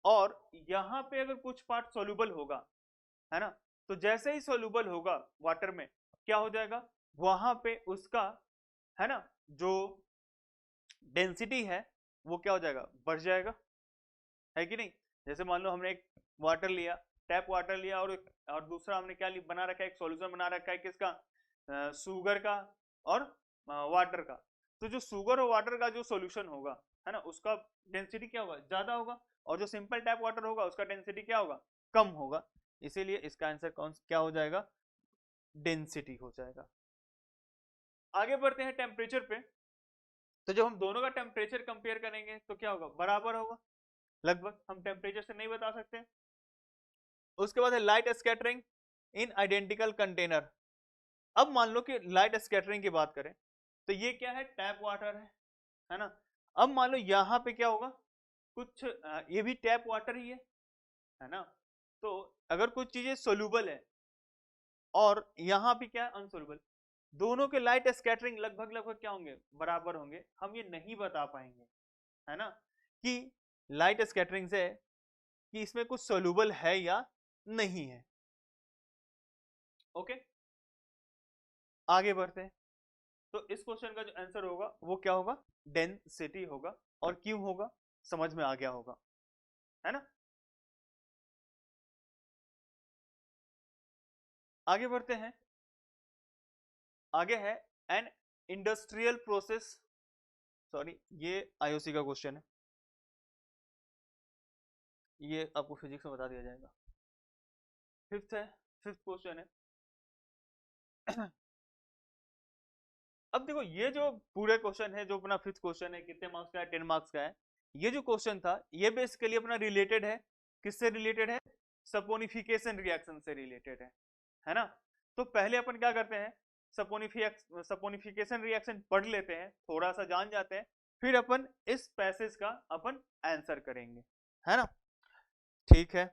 और यहाँ पे अगर कुछ पार्ट सोल्यूबल होगा, है ना, तो जैसे ही सोल्यूबल होगा वाटर में, क्या हो जाएगा, वहां पे उसका, है ना, जो डेंसिटी है वो क्या हो जाएगा, बढ़ जाएगा, है कि नहीं। जैसे मान लो हमने एक वाटर लिया, टैप वाटर लिया, और दूसरा हमने क्या बना रखा है, एक सॉल्यूशन बना रखा है किसका, शुगर का और वाटर का। तो जो शुगर और वाटर का जो सॉल्यूशन होगा, है ना, उसका डेंसिटी क्या होगा, ज्यादा होगा, और जो सिंपल टैप वाटर होगा उसका डेंसिटी क्या होगा, कम होगा। इसीलिए इसका आंसर कौन क्या हो जाएगा, डेंसिटी हो जाएगा। आगे बढ़ते हैं टेम्परेचर पे। तो जब हम दोनों का टेम्परेचर कंपेयर करेंगे तो क्या होगा, बराबर होगा लगभग, हम टेम्परेचर से नहीं बता सकते। उसके बाद है लाइट स्कैटरिंग इन आइडेंटिकल कंटेनर। अब मान लो कि लाइट स्कैटरिंग की बात करें, तो ये क्या है, टैप वाटर है ना। अब मान लो यहाँ पे क्या होगा, कुछ ये भी टैप वाटर ही है ना। तो अगर कुछ चीजें सोल्यूबल है और यहाँ पे क्या है, अनसोल्यूबल, दोनों के लाइट स्कैटरिंग लगभग लगभग क्या होंगे, बराबर होंगे। हम ये नहीं बता पाएंगे, है ना, कि लाइट स्कैटरिंग से कि इसमें कुछ सोल्यूबल है या नहीं है। ओके, आगे बढ़ते हैं। तो इस क्वेश्चन का जो आंसर होगा वो क्या होगा, डेंसिटी होगा। और क्यों होगा, समझ में आ गया होगा, है ना। आगे बढ़ते हैं। आगे है एन इंडस्ट्रियल प्रोसेस, सॉरी ये आईओसी का क्वेश्चन है, ये आपको फिजिक्स में बता दिया जाएगा। फिफ्थ है, फिफ्थ क्वेश्चन है। अब देखो ये जो पूरे क्वेश्चन है, जो अपना फिफ्थ क्वेश्चन है, कितने मार्क्स का है, 10 मार्क्स का है। ये जो क्वेश्चन था ये बेसिकली अपना रिलेटेड है, किससे रिलेटेड है, सपोनिफिकेशन रिएक्शन से रिलेटेड है ना। तो पहले अपन क्या करते हैं, सपोनिफिकेशन रिएक्शन पढ़ लेते हैं, थोड़ा सा जान जाते हैं, फिर अपन इस पैसेज का अपन आंसर करेंगे, है ना। ठीक है,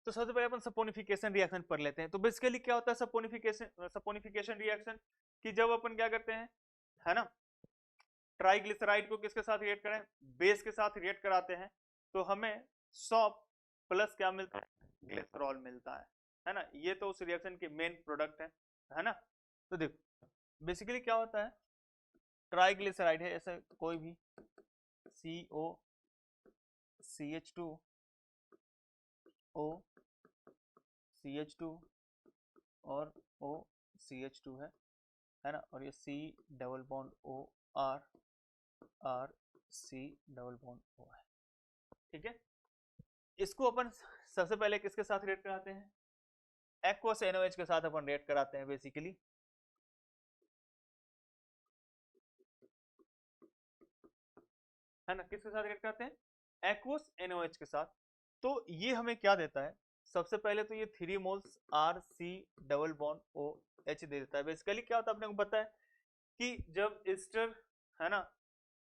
तो सबसे पहले अपन सपोनिफिकेशन रिएक्शन पढ़ लेते हैं। तो बेसिकली क्या होता है सपोनिफिकेशन रिएक्शन, कि जब अपन क्या करते हैं, है ना, ट्राइग्लिसराइड को किसके साथ रिएक्ट करें, बेस के साथ रिएक्ट कराते हैं, तो हमें 100 प्लस क्या मिलता है, ग्लिसरॉल मिलता है ना। ये तो उस रिएक्शन के मेन प्रोडक्ट है ना। तो देखो बेसिकली क्या होता है, ट्राइग्लिसराइड है, ऐसा कोई भी CO CH2 O CH2 और O CH2 है ना, और ये C double bond O R R C double bond O है, ठीक है। इसको अपन सबसे पहले किसके साथ रिएक्ट कराते हैं, एक्वस NaOH के साथ अपन रिएक्ट कराते हैं बेसिकली, है ना। किसके साथ रिएक्ट करते हैं, एक्वस NaOH के साथ। तो ये हमें क्या देता है, सबसे पहले तो ये 3 moles RC double bond OH दे देता है। बेसिकली क्या होता है अपने को पता है कि जब एस्टर, है ना,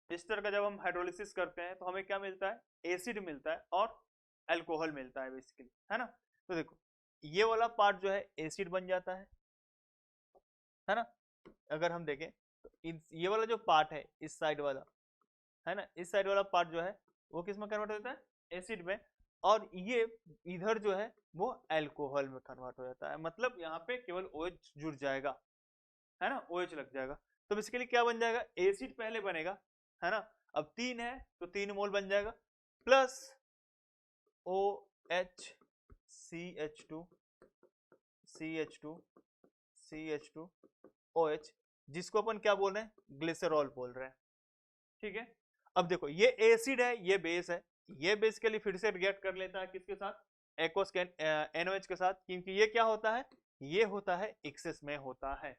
एस्टर का जब हम हाइड्रोलिसिस करते हैं तो हमें क्या मिलता है, एसिड मिलता है और अल्कोहल मिलता है बेसिकली, है ना। तो देखो ये वाला पार्ट जो है एसिड बन जाता है ना। अगर हम देखें तो ये वाला जो पार्ट है इस साइड वाला, है ना, इस साइड वाला पार्ट जो है वो किस में कन्वर्ट होता है, एसिड में। और ये इधर जो है वो अल्कोहल में कन्वर्ट हो जाता है, मतलब यहाँ पे केवल OH जुड़ जाएगा, है ना, OH लग जाएगा। तो बेसिकली क्या बन जाएगा, एसिड पहले बनेगा, है ना, अब 3 है तो 3 मोल बन जाएगा, plus OH CH2 CH2 CH2 OH, जिसको अपन क्या बोल रहे हैं, ग्लिसरॉल बोल रहे हैं। ठीक है, अब देखो ये एसिड है, ये बेस है, ये बेसिकली फिर से रिएक्ट कर लेता है किसके साथ, एक्वस के NOH के साथ, क्योंकि ये क्या होता है, ये होता है एक्सेस में होता है।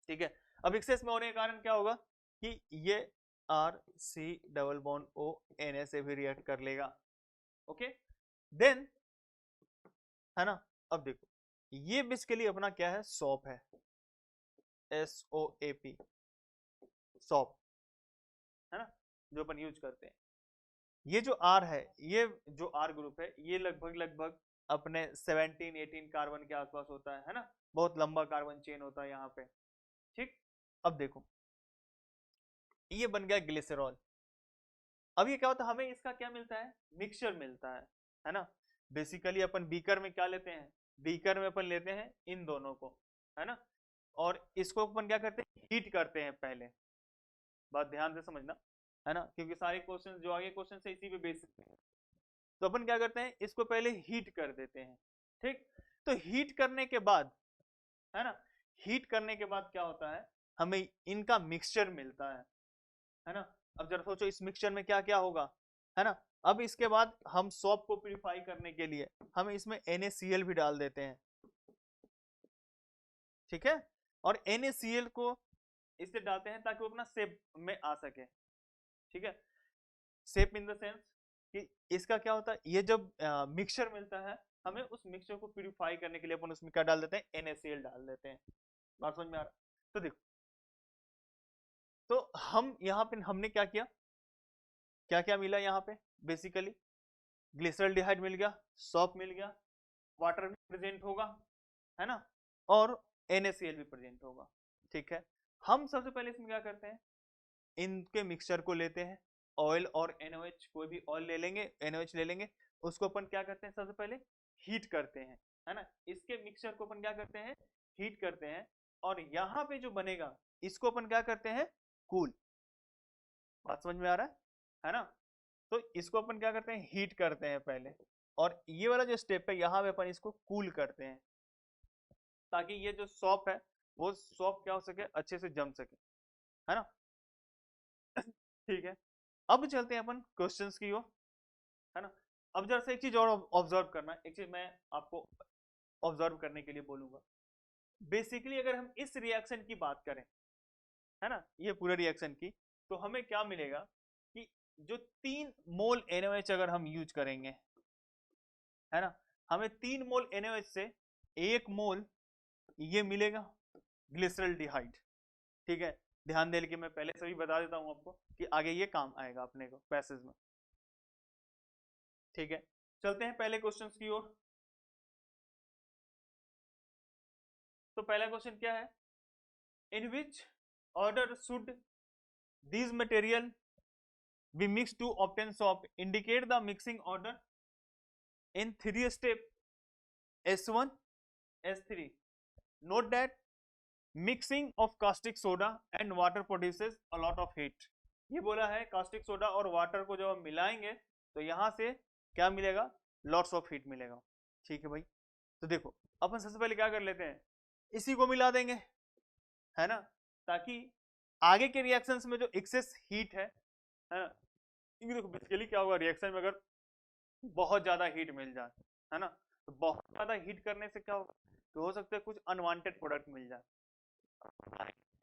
ठीक है, अब एक्सेस में होने के कारण क्या होगा कि ये RC double bond O Na से भी रिएक्ट कर लेगा। ओके, देन, है ना, अब देखो ये बेसिकली अपना क्या है, सॉप है, SOAP, सॉप, है ना, जो अपन यूज करते हैं। ये जो R है, ये जो R ग्रुप है, ये लगभग अपने 17-18 कार्बन के आसपास होता है ना, बहुत लंबा कार्बन चेन होता है यहाँ पे। ठीक, अब देखो ये बन गया ग्लिसरॉल। अब ये क्या होता है, हमें इसका क्या मिलता है, मिक्सचर मिलता है ना। बेसिकली अपन बीकर में क्या लेते हैं, बीकर में अपन लेते हैं इन दोनों को, है ना, और इसको अपन क्या करते हैं, हीट करते हैं पहले, बात ध्यान से समझना, है ना, क्योंकि सारे क्वेश्चन जो आगे क्वेश्चन है इसी पे बेसिस पे। तो अपन क्या करते हैं, इसको पहले हीट कर देते हैं। ठीक, तो हीट करने के बाद, है ना, हीट करने के बाद क्या होता है, हमें इनका मिक्सचर मिलता है ना। अब जरा सोचो इस मिक्सचर में क्या क्या होगा, है ना। अब इसके बाद हम सॉप को प्यूरिफाई करने के लिए हम इसमें NaCl भी डाल देते हैं। ठीक है, और NaCl को इसलिए डालते हैं ताकि वो अपना शेप में आ सके। ठीक है, शेप इन द सेंस कि इसका क्या होता है, ये जब मिक्सचर मिलता है, हमें उस मिक्सचर को प्यूरिफाई करने के लिए अपन उसमें क्या डाल देते हैं, NaCl डाल देते हैं। बात समझ में आ रहा है? तो देखो, तो हम यहाँ पे हमने क्या किया, क्या क्या मिला यहाँ पे, बेसिकली ग्लिसरॉल्डिहाइड मिल गया, सॉप मिल गया, वाटर भी प्रेजेंट होगा, है ना, और NaCl भी प्रेजेंट होगा। ठीक है, हम सबसे पहले इसमें क्या करते हैं, इनके मिक्सचर को लेते हैं, ऑयल और NaOH, कोई भी ऑयल ले लेंगे, NaOH ले लेंगे, उसको अपन क्या करते हैं, सबसे पहले हीट करते हैं, है ना, इसके मिक्सचर को अपन क्या करते हैं, हीट करते हैं, और यहाँ पे जो बनेगा इसको अपन क्या करते हैं, कूल। बात समझ में आ रहा है ना। तो इसको अपन क्या करते हैं, हीट करते हैं पहले, और ये वाला जो स्टेप है यहाँ पे अपन इसको कूल करते हैं, ताकि ये जो सॉप है वो सॉप क्या हो सके, अच्छे से जम सके, है ना। ठीक है, अब चलते हैं अपन क्वेश्चंस की ओर, है ना। अब जरा से एक चीज और ऑब्जर्व करना, एक चीज मैं आपको ऑब्जर्व करने के लिए बोलूंगा। बेसिकली अगर हम इस रिएक्शन की बात करें, है ना, ये पूरे रिएक्शन की, तो हमें क्या मिलेगा कि जो 3 मोल NaOH अगर हम यूज करेंगे, है ना, हमें 3 मोल NaOH से 1 मोल ये मिलेगा ग्लिसरॉल्डिहाइड। ठीक है, ध्यान देने के मैं पहले से भी बता देता हूं आपको कि आगे ये काम आएगा अपने को पैसेज में। ठीक है, चलते हैं पहले क्वेश्चन की ओर। तो पहला क्वेश्चन क्या है, in which order should these material be mixed to obtain soap, indicate the mixing order in 3 step S1 S3। note that mixing of caustic soda and water produces a lot of heat। ये बोला है caustic soda और water को जब हम मिलाएंगे तो यहां से क्या मिलेगा, लॉट्स ऑफ हीट मिलेगा। ठीक है भाई, तो देखो अपन सबसे पहले क्या कर लेते हैं, इसी को मिला देंगे, है ना, ताकि आगे के रिएक्शंस में जो एक्सेस हीट है ना, क्योंकि देखो बेसिकली क्या होगा, रिएक्शन में अगर बहुत ज्यादा हीट मिल जाए, है ना, तो बहुत ज्यादा हीट करने से क्या होगा, तो हो सकता है कुछ अनवांटेड प्रोडक्ट मिल जाए,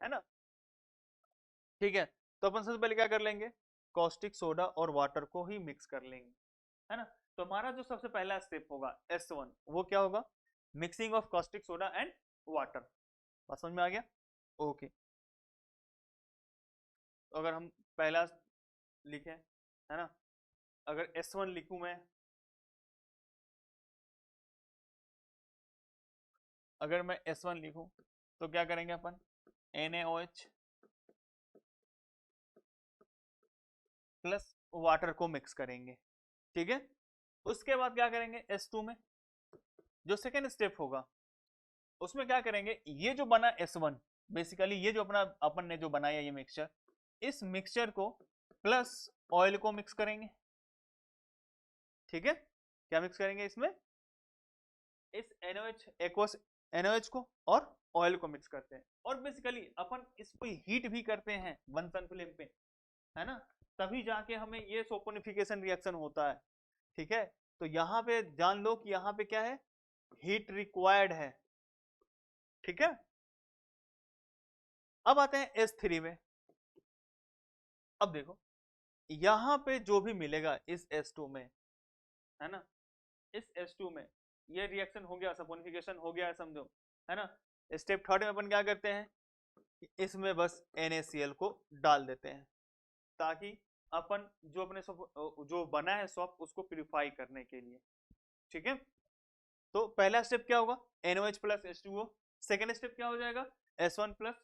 है ना। ठीक है, तो अपन सबसे पहले क्या कर लेंगे, कॉस्टिक सोडा और वाटर को ही मिक्स कर लेंगे, है ना। तो हमारा जो सबसे पहला स्टेप होगा S1, वो क्या होगा, mixing of caustic soda and water. बात समझ में आ गया, ओके। तो अगर हम पहला लिखें, है ना, अगर S1 लिखूं मैं, अगर मैं S1 लिखूं तो क्या करेंगे अपन, NaOH प्लस वाटर को मिक्स करेंगे। ठीक है, उसके बाद क्या करेंगे S2 में जो सेकेंड स्टेप होगा उसमें क्या करेंगे, ये जो बना S1 बेसिकली ये जो अपन ने जो बनाया ये मिक्सचर, इस मिक्सचर को प्लस ऑयल को मिक्स करेंगे। ठीक है, क्या मिक्स करेंगे इसमें, इस NaOH एक्वस NaOH को और ऑयल को मिक्स करते हैं और बेसिकली अपन इसको हीट भी करते हैं बंसन फ्लेम पे, है ना, तभी जाके हमें ये सोपोनिफिकेशन रिएक्शन होता है। ठीक है, तो यहाँ पे जान लो कि यहाँ पे क्या है, हीट रिक्वायर्ड है। ठीक है, अब आते हैं S3 में। अब देखो यहाँ पे जो भी मिलेगा इस S2 में, है ना, इस S2 में ये रिएक्शन हो गया, सपोनिफिकेशन हो गया है समझो, है ना। स्टेप थर्ड में अपन क्या करते हैं, इसमें बस NaCl को डाल देते हैं ताकि अपन जो अपने जो बना है सॉप उसको प्यूरिफाई करने के लिए। ठीक है, तो पहला स्टेप क्या होगा, NaOH plus H2O। Second step क्या हो जाएगा, S1 प्लस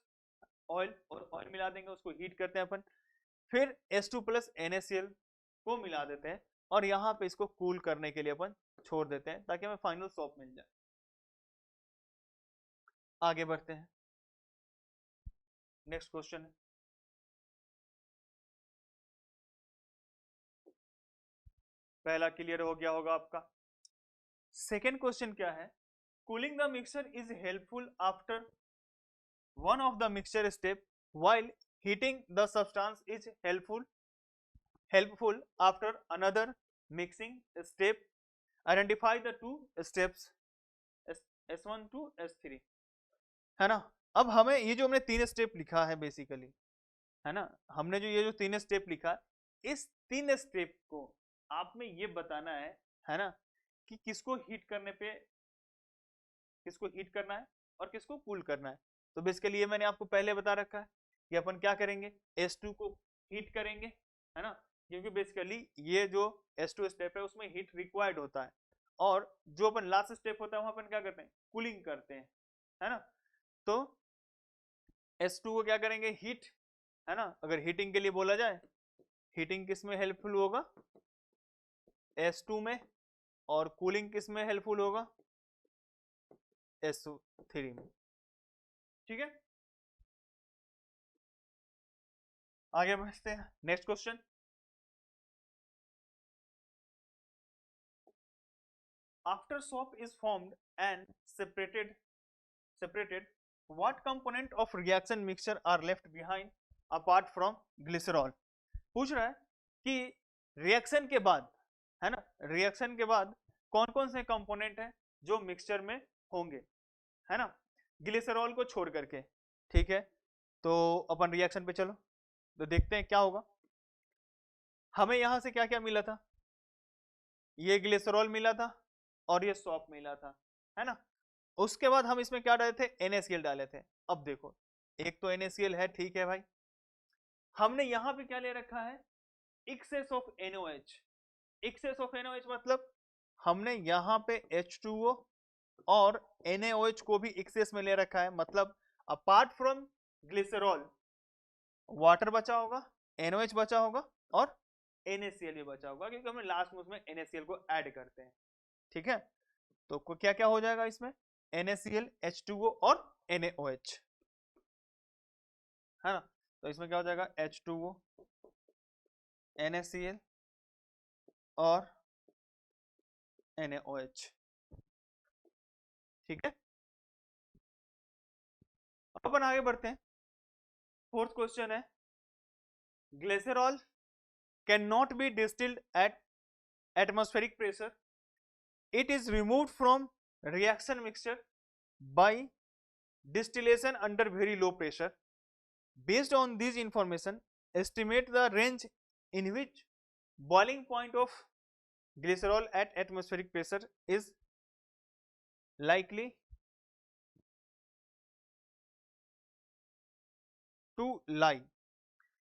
ऑयल, और ऑयल मिला देंगे, उसको हीट करते हैं अपन, फिर S2 प्लस NaCl को मिला देते हैं और यहाँ पे इसको कूल करने के लिए अपन छोड़ देते हैं ताकि हमें फाइनल सॉप मिल जाए। आगे बढ़ते हैं, नेक्स्ट क्वेश्चन है, पहला क्लियर हो गया होगा आपका। सेकेंड क्वेश्चन क्या है, cooling the mixture is helpful after one of the mixture step while heating the substance is helpful after another mixing step. Identify the two steps S1 to S3, है ना। अब हमें ये जो हमने तीन स्टेप लिखा है बेसिकली, है ना, हमने जो ये जो तीन स्टेप लिखा, इस तीन स्टेप को आप में ये बताना है ना, कि किसको हीट करने पे किसको हीट करना है और किसको कूल करना है। तो बेसिकली ये मैंने आपको पहले बता रखा है कि अपन क्या करेंगे, S2 को हीट करेंगे, है ना, क्योंकि बेसिकली ये जो S2 स्टेप है उसमें हीट रिक्वायर्ड होता है, और जो अपन लास्ट स्टेप होता है वहां अपन क्या करते हैं, कूलिंग करते हैं, है ना। तो S2 को क्या करेंगे, हीट, है ना। अगर हीटिंग के लिए बोला जाए, हीटिंग किस में हेल्पफुल होगा, S2 में, और कूलिंग किस में हेल्पफुल होगा, S3 में। ठीक है, आगे बढ़ते हैं, next question. After soap is formed and separated, what component of reaction mixture are left behind apart from glycerol? पूछ रहा है कि रिएक्शन के बाद, है ना, रिएक्शन के बाद कौन कौन से कंपोनेंट हैं जो मिक्सचर में होंगे, है ना, ग्लिसरॉल को छोड़ करके। ठीक है, तो अपन रिएक्शन पे चलो, तो देखते हैं क्या होगा। हमें यहां से क्या क्या मिला था, ये ग्लिसरॉल मिला था और ये सॉप मिला था, है ना। उसके बाद हम इसमें क्या डाले थे, NaCl डाले थे। अब देखो, एक तो NaCl है, ठीक है भाई, हमने यहां पे क्या ले रखा है, excess of NaOH। Excess of NaOH मतलब हमने यहाँ पे H2O और NaOH को भी एक्सेस में ले रखा है, मतलब अपार्ट फ्रॉम ग्लिसरॉल वाटर बचा होगा, NaOH बचा होगा और NaCl भी बचा होगा, क्योंकि हमने लास्ट में उसमें NaCl को ऐड करते हैं। ठीक है, तो क्या क्या हो जाएगा इसमें, NaCl, H2O और NaOH, है ना। तो इसमें क्या हो जाएगा, H2O, NaCl और NaOH। ठीक है, अपन आगे बढ़ते हैं। फोर्थ क्वेश्चन है, glycerol can not be distilled eight atmospheric pressure, it is removed from reaction mixture by distillation under very low pressure. Based on this information, estimate the range in which boiling point of glycerol at atmospheric pressure is likely to lie.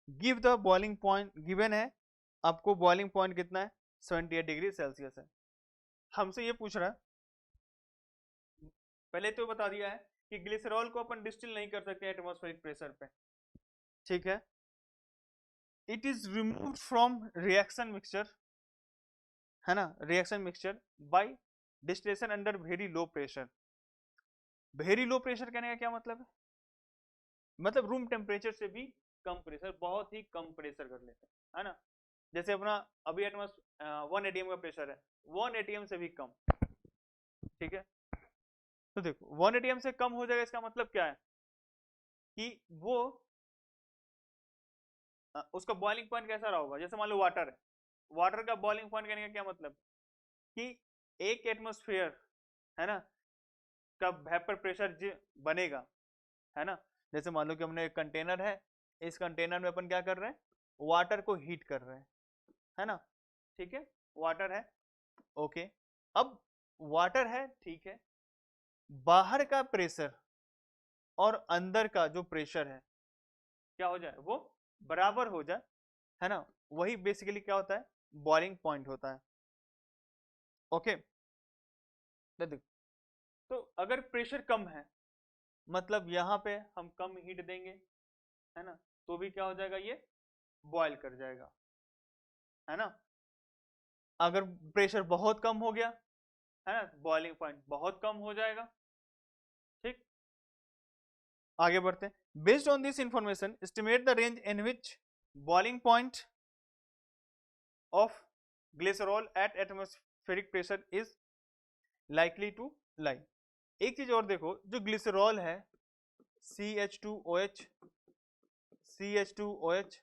Give the boiling point, given है आपको boiling point कितना है, 78 degree Celsius है। हमसे ये पूछ रहा है, पहले तो बता दिया है कि ग्लिसरॉल को अपन डिस्टिल नहीं कर सकते एटमॉस्फेरिक प्रेशर पे। ठीक है, it is removed from reaction mixture है ना, reaction mixture by distillation under very low pressure. Very low pressure कहने का क्या मतलब है? मतलब रूम टेम्परेचर से भी कम प्रेशर, बहुत ही कम प्रेशर कर लेते हैं, है ना। जैसे अपना अभी एटमॉस्फेयर 1 atm का प्रेशर है, 1 atm से भी कम, ठीक है। तो देखो 1 atm से कम हो जाएगा, इसका मतलब क्या है कि वो उसका बॉइलिंग पॉइंट कैसा रहा होगा। जैसे मान लो वाटर है, वाटर का बॉइलिंग पॉइंट कहने का क्या मतलब कि एक एटमॉस्फेयर, है ना, का वेपर प्रेशर बनेगा, है ना। जैसे मान लो कि हमने एक कंटेनर है, इस कंटेनर में अपन क्या कर रहे हैं, वाटर को हीट कर रहे हैं, है ना, ठीक है, वाटर है, ओके। अब वाटर है, ठीक है, बाहर का प्रेशर और अंदर का जो प्रेशर है क्या हो जाए, वो बराबर हो जाए, है ना। वही बेसिकली क्या होता है, बॉइलिंग पॉइंट होता है, ओके। तो अगर प्रेशर कम है, मतलब यहां पे हम कम हीट देंगे, है ना, तो भी क्या हो जाएगा, ये बॉयल कर जाएगा, है ना। अगर प्रेशर बहुत कम हो गया, है ना, बॉइलिंग पॉइंट बहुत कम हो जाएगा, ठीक। आगे बढ़ते हैं। Based on this information estimate the range in which boiling point of glycerol at atmospheric pressure is likely to lie. एक चीज और देखो, जो ग्लिसरॉल है CH2OH, CH2OH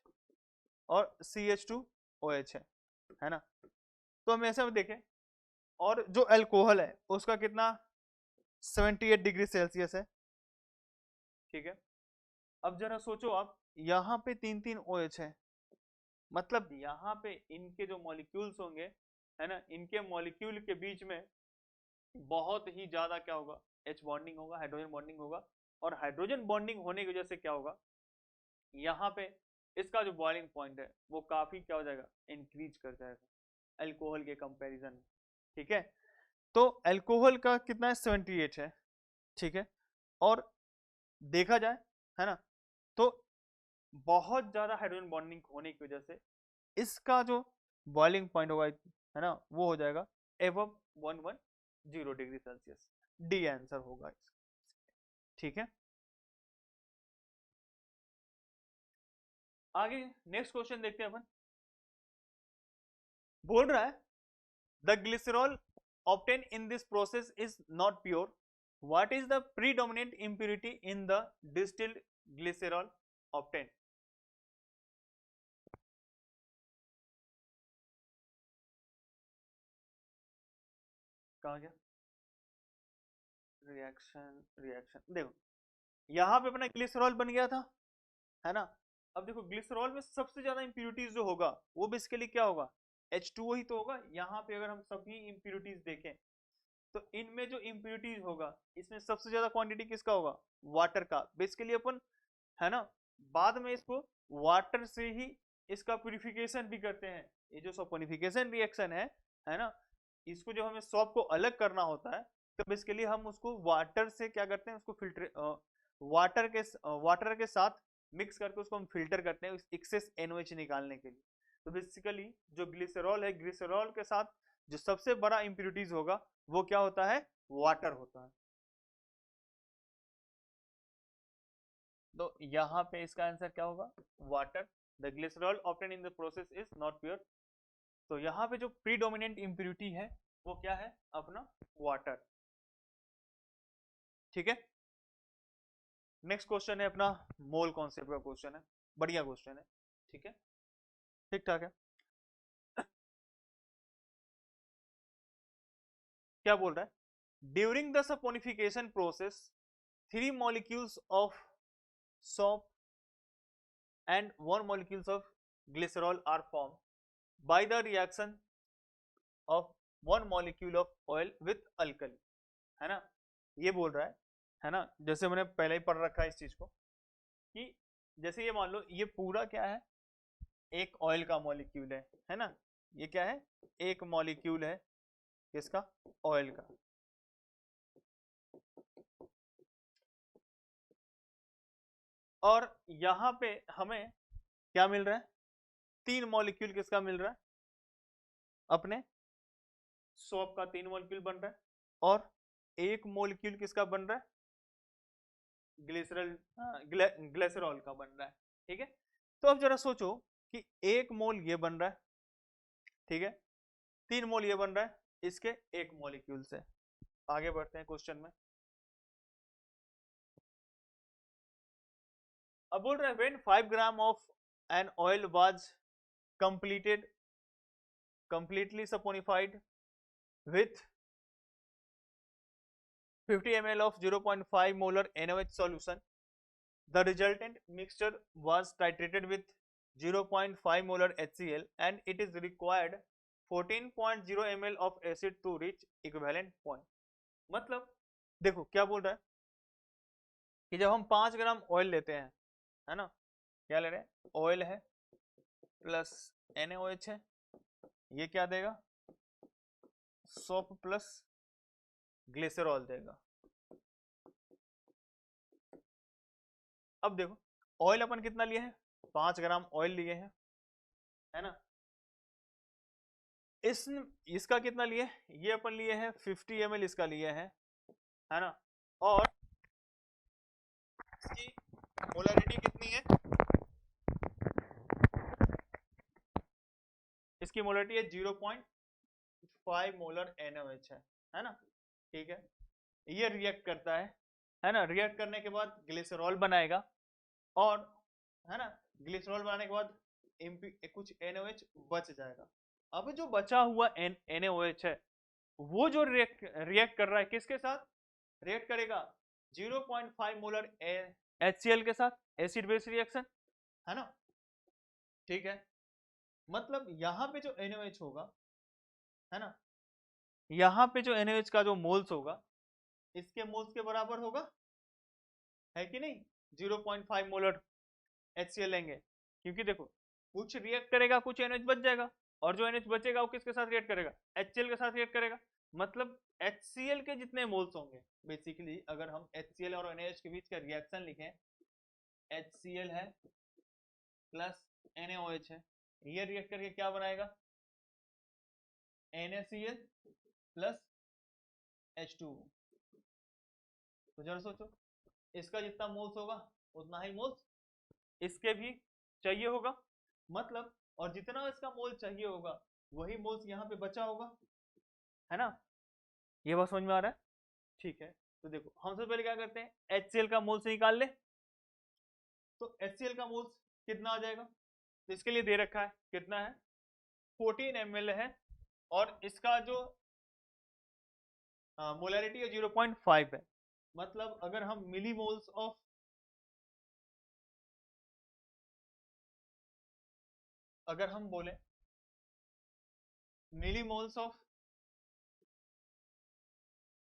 और CH2OH है ना। तो हम ऐसे में देखें, और जो अल्कोहल है उसका कितना 78 डिग्री सेल्सियस है, ठीक है। अब जरा सोचो आप, यहाँ पे 3 OH है, मतलब यहाँ पे इनके जो मॉलिक्यूल्स होंगे, है ना, इनके मॉलिक्यूल के बीच में बहुत ही ज्यादा क्या होगा, H बॉन्डिंग होगा, हाइड्रोजन बॉन्डिंग होगा। और हाइड्रोजन बॉन्डिंग होने की वजह से क्या होगा, यहाँ पे इसका जो बॉइलिंग पॉइंट है वो काफी क्या हो जाएगा, इंक्रीज कर जाएगा अल्कोहल के कंपैरिजन में, ठीक है। तो अल्कोहल का कितना है, 78 है, ठीक है। और देखा जाए, है ना, तो बहुत ज्यादा हाइड्रोजन बॉन्डिंग होने की वजह से इसका जो बॉइलिंग पॉइंट होगा, है ना, वो हो जाएगा above 110 degree Celsius. D answer होगा इसका, ठीक है। आगे नेक्स्ट क्वेश्चन देखते हैं अपन। बोल रहा है the glycerol obtain in this process is not pure, what is the predominant impurity in the distilled glycerol obtain. कहा गया रिएक्शन, रिएक्शन देखो, यहां पे अपना ग्लिसरॉल बन गया था, है ना। अब देखो ग्लिसरॉल में सबसे ज्यादा इंप्योरिटीज जो होगा वो बेसिकली क्या होगा, H2O ही तो होगा। यहाँ पे अगर हम सभी इंप्योरिटीज देखें तो इनमें जो इंप्योरिटीज होगा, इसमें सबसे ज्यादा क्वांटिटी किसका होगा, वाटर का। बेसिकली अपन, है ना, बाद में इसको वाटर से ही इसका प्यूरिफिकेशन भी करते हैं। ये जो सॉपोनिफिकेशन रिएक्शन है ना, इसको जब हमें सॉप को अलग करना होता है तो बेसिकली हम उसको वाटर से क्या करते हैं, उसको फिल्टर वाटर के साथ मिक्स करके उसको हम फिल्टर करते हैं एक्सेस NOH निकालने के लिए। तो बेसिकली जो ग्लिसरॉल है, ग्लिसरॉल के साथ जो सबसे बड़ा इंप्योरिटीज होगा वो क्या होता है, वाटर होता है। तो यहाँ पे इसका आंसर क्या होगा, water. The glycerol obtain in the process is not pure. तो यहाँ पे जो प्रीडोमिनेंट इंप्योरिटी है वो क्या है, अपना वाटर, ठीक है। नेक्स्ट क्वेश्चन है अपना मोल कॉन्सेप्ट का क्वेश्चन है, बढ़िया क्वेश्चन है, ठीक है, ठीक ठाक है। क्या बोल रहा है, during the saponification process 3 molecules of soap and 1 molecules of glycerol are formed by the reaction of 1 molecule of oil with alkali, है ना। ये बोल रहा है ना, जैसे मैंने पहले ही पढ़ रखा है इस चीज को, कि जैसे ये मान लो ये पूरा क्या है, एक ऑयल का मॉलिक्यूल है ना। ये क्या है, एक मॉलिक्यूल है किसका, ऑयल का। और यहां पे हमें क्या मिल रहा है, 3 मॉलिक्यूल किसका मिल रहा है, अपने सोप का 3 मॉलिक्यूल बन रहा है और 1 मॉलिक्यूल किसका बन रहा है, ग्लिसरॉल का बन रहा है। ठीक है, तो अब जरा सोचो कि 1 मोल ये बन रहा है, ठीक है, 3 मोल ये बन रहा है इसके 1 मॉलिक्यूल से। आगे बढ़ते हैं क्वेश्चन में। अब बोल रहा है when 5 gram of an oil was completely saponified with 50 ml of 0.5 molar NaOH solution, the resultant mixture was titrated with 0.5 molar HCl and it is required 14.0 ml of acid to reach equivalent point। मतलब देखो क्या बोल रहा है कि जब हम 5 gram oil लेते हैं, है ना, क्या ले रहे हैं, ऑयल है प्लस NaOH है, ये क्या देगा, सोप प्लस ग्लिसरॉल देगा। अब देखो ऑयल अपन कितना लिए हैं, 5 ग्राम ऑयल लिए हैं, है ना, इसका कितना लिए, ये अपन लिए हैं 50 ml इसका लिए हैं, है ना, और इसकी मोलरिटी कितनी है, इसकी मोलरिटी है 0.5 मोलर NaOH है ना, ठीक है, ये रिएक्ट करता है ना, रिएक्ट करने के बाद ग्लिसरॉल बनाएगा और, है ना, ग्लिसरॉल बनाने के बाद कुछ NaOH बच जाएगा। अब जो बचा हुआ NaOH है वो जो रिएक्ट कर रहा है किसके साथ, रिएक्ट करेगा 0.5 मोलर HCl के साथ, एसिड बेस रिएक्शन, है ना, ठीक है, मतलब यहाँ पे जो NaOH होगा, है ना, यहाँ पे जो NaOH का जो मोल्स होगा इसके मोल्स के बराबर होगा, है कि नहीं, 0.5 मोलर HCl लेंगे, क्योंकि देखो कुछ रिएक्ट करेगा कुछ NaOH बच जाएगा और जो NaOH बचेगा वो किसके साथ रिएक्ट करेगा, HCl के साथ रिएक्ट करेगा, मतलब HCl के जितने मोल्स होंगे, बेसिकली अगर हम HCl और NaOH के बीच का रिएक्शन लिखें, HCl है प्लस NaOH है, ये रिएक्ट करके क्या बनाएगा, NaCl प्लस H2। तो जरा सोचो इसका जितना मोल्स होगा उतना ही मोल्स इसके भी चाहिए होगा, मतलब और जितना इसका मोल चाहिए होगा वही मोल्स यहाँ पे बचा होगा, है ना, ये बात समझ में आ रहा है, ठीक है। तो देखो हम सबसे पहले क्या करते हैं, HCl का मोल्स निकाल ले, तो HCl का मोल्स कितना आ जाएगा, तो इसके लिए दे रखा है कितना है, 14 ml है और इसका जो मोलरिटी है 0.5 है, मतलब अगर हम मिलीमोल्स ऑफ अगर हम बोले मिलीमोल्स ऑफ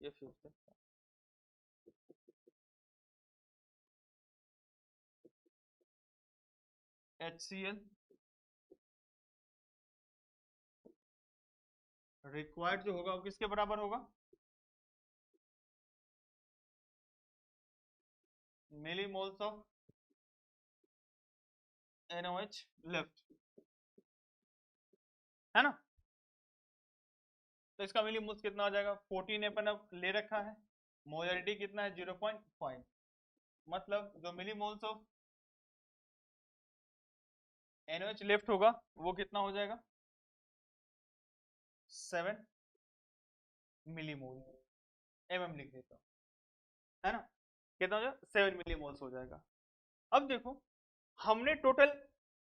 ये HCl रिक्वायर्ड जो होगा वो किसके बराबर होगा, मिलीमोल्स ऑफ NaOH लेफ्ट, है ना, तो इसका मिलीमोल्स कितना आ जाएगा, 14 अपन अब ले रखा है, मोलरिटी कितना है 0.5, मतलब जो मिलीमोल्स ऑफ NaOH लेफ्ट होगा वो कितना हो जाएगा, 7 मिलीमोल, लिख देता हूँ, है ना, कितना हो जाएगा 7 मिलीमोल्स हो जाएगा। अब देखो हमने टोटल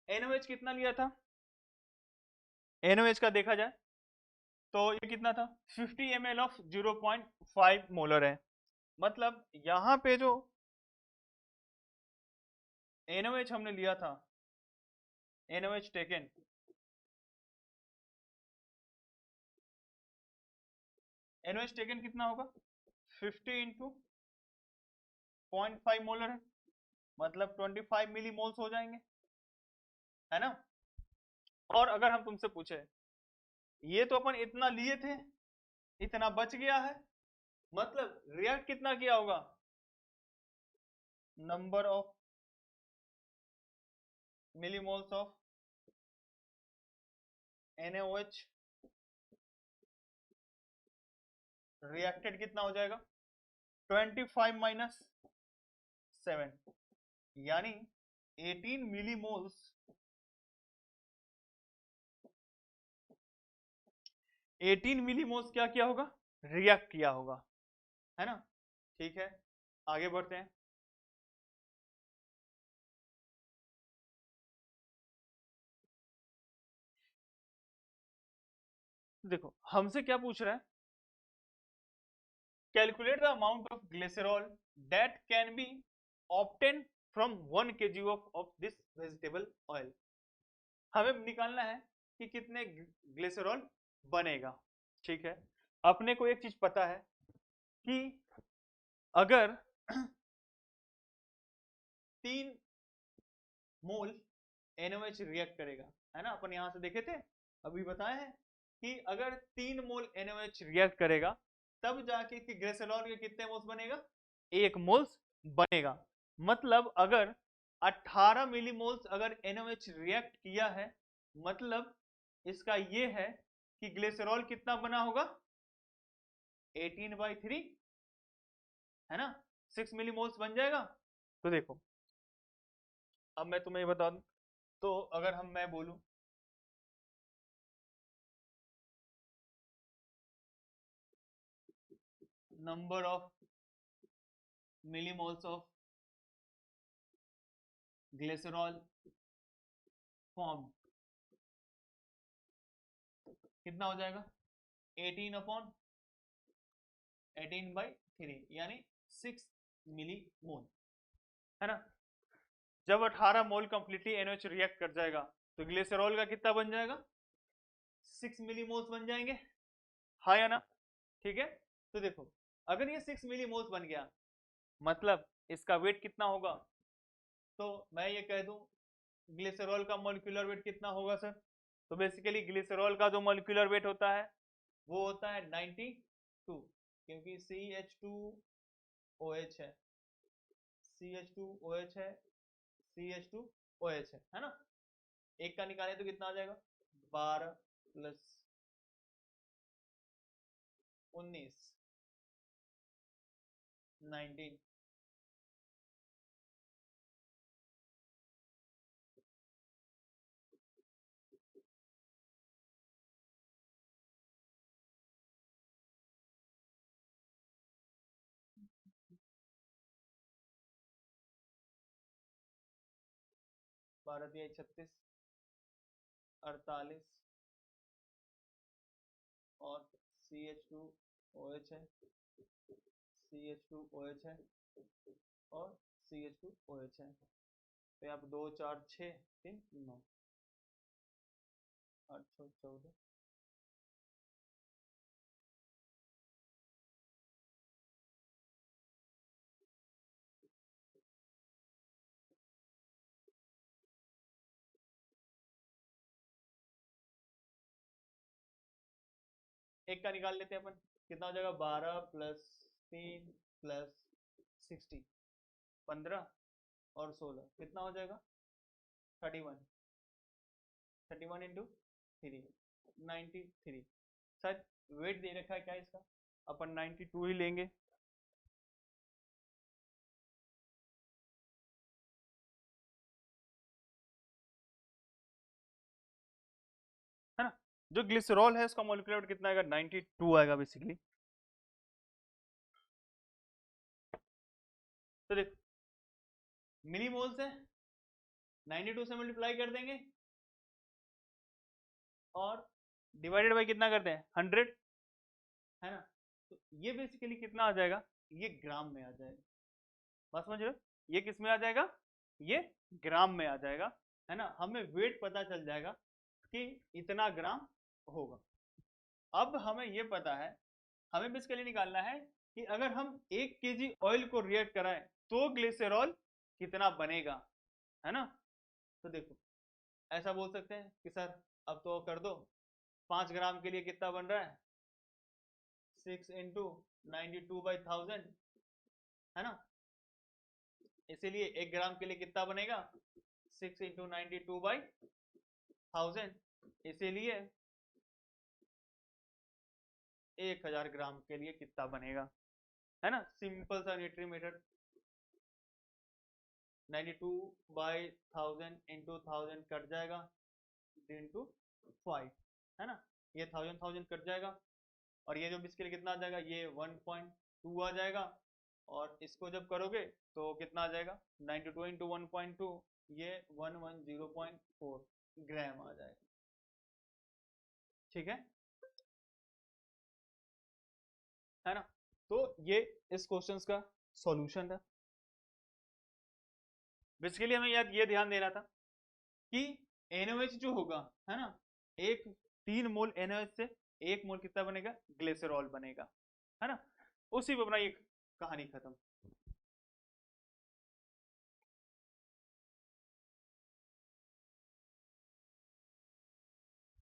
NaOH कितना लिया था, NaOH का देखा जाए तो ये कितना था 50 ml ऑफ 0.5 मोलर है, मतलब यहाँ पे जो NaOH हमने लिया था, NaOH टेकन, NaOH टेकन कितना होगा 50 इंटू 0.5 मोलर है, मतलब 25 मिली मोल्स हो जाएंगे, है ना, और अगर हम तुमसे पूछे ये तो अपन इतना लिए थे इतना बच गया है, मतलब रिएक्ट कितना किया होगा, number of millimoles of NaOH reacted कितना हो जाएगा 25 माइनस 7 यानी 18 मिलीमोल्स 18 मिलीमोल्स क्या किया होगा रिएक्ट किया होगा, है ना। ठीक है, आगे बढ़ते हैं। देखो हमसे क्या पूछ रहा है, calculate the amount of glycerol that can be obtain from 1 kg of this vegetable oil. हमें निकालना है कि कितने ग्लिसरॉल बनेगा। ठीक है, अपने को एक चीज पता है कि अगर 3 मोल NaOH रिएक्ट करेगा, है ना, अपन यहां से देखे थे, अभी बताए हैं कि अगर 3 मोल NaOH रिएक्ट करेगा तब जाके कि ग्लिसरॉल के कितने मोल्स बनेगा 1 मोल्स बनेगा। मतलब अगर 18 मिलीमोल्स अगर NaOH रिएक्ट किया है, मतलब इसका ये है कि ग्लिसरॉल कितना बना होगा 18/3, है ना, 6 मिलीमोल्स बन जाएगा। तो देखो अब मैं तुम्हें बता दूं, तो अगर मैं बोलूं number of millimoles of glycerol form कितना हो जाएगा 18/3 यानी 6 मिलीमोल, है ना। जब 18 मोल कंप्लीटली NaOH रिएक्ट कर जाएगा तो ग्लिसरॉल का कितना बन जाएगा 6 मिलीमोल्स बन जाएंगे, हाँ या ना। ठीक है, तो देखो अगर ये 6 मिलीमोल्स बन गया मतलब इसका वेट कितना होगा, तो मैं ये कह दूं ग्लिसरॉल का मॉलिक्यूलर वेट कितना होगा सर। तो बेसिकली ग्लिसरॉल का जो मॉलिक्यूलर वेट होता है वो होता है 92, क्योंकि CH2OH है, CH2OH है, CH2OH है ना। एक का निकाले तो कितना आ जाएगा 12 + 19 19 12 × 36 48 और CH2OH है, CH2OH है और CH2OH है। तो यहाँ पे 2 4 6 3 9 8 6 14 एक का निकाल लेते हैं अपन, कितना हो जाएगा 12 + 3 + 60 15 और 16 कितना हो जाएगा 31 31 इंटू 3 93। सर वेट दे रखा है क्या इसका, अपन 92 ही लेंगे। है ना, जो ग्लिसरॉल है उसका मॉलिक्यूलर वेट कितना आएगा 92 आएगा बेसिकली। तो देख मिलीमोल से 92 से मल्टीप्लाई कर देंगे और डिवाइडेड बाय कितना करते हैं 100, है ना। तो ये बेसिकली कितना आ जाएगा, ये ग्राम में आ जाएगा। बात समझ रहे हो, ये किस में आ जाएगा, ये ग्राम में आ जाएगा, है ना। हमें वेट पता चल जाएगा कि इतना ग्राम होगा। अब हमें ये पता है, हमें बेसिकली निकालना है कि अगर हम 1 kg ऑयल को रिएक्ट कराएं तो ग्लिसरॉल कितना बनेगा, है ना। तो देखो ऐसा बोल सकते हैं कि सर अब तो कर दो 5 ग्राम के लिए कितना बन रहा है 6 × 92/1000, है ना। इसीलिए 1 ग्राम के लिए कितना बनेगा 6 × 92/1000, इसीलिए 1000 ग्राम के लिए कितना बनेगा, है ना। सिंपल सा न्यूट्री मेथड, 92/1000 इंटू 1000 कट जाएगा इंटू 5, है ना। ये 1000 कट जाएगा और ये जो इसके लिए कितना आ जाएगा, ये 1.2 आ जाएगा। और इसको जब करोगे तो कितना आ जाएगा, 92 इंटू 1.2, ये 110.4 ग्राम आ जाएगा। ठीक है ना। तो ये इस क्वेश्चंस का सॉल्यूशन है। बेसिकली हमें याद ये ध्यान देना था कि NaOH जो होगा, है ना, 3 मोल NaOH से 1 मोल कितना बनेगा, ग्लिसरॉल बनेगा, है ना। उसी पे अपना ये कहानी खत्म।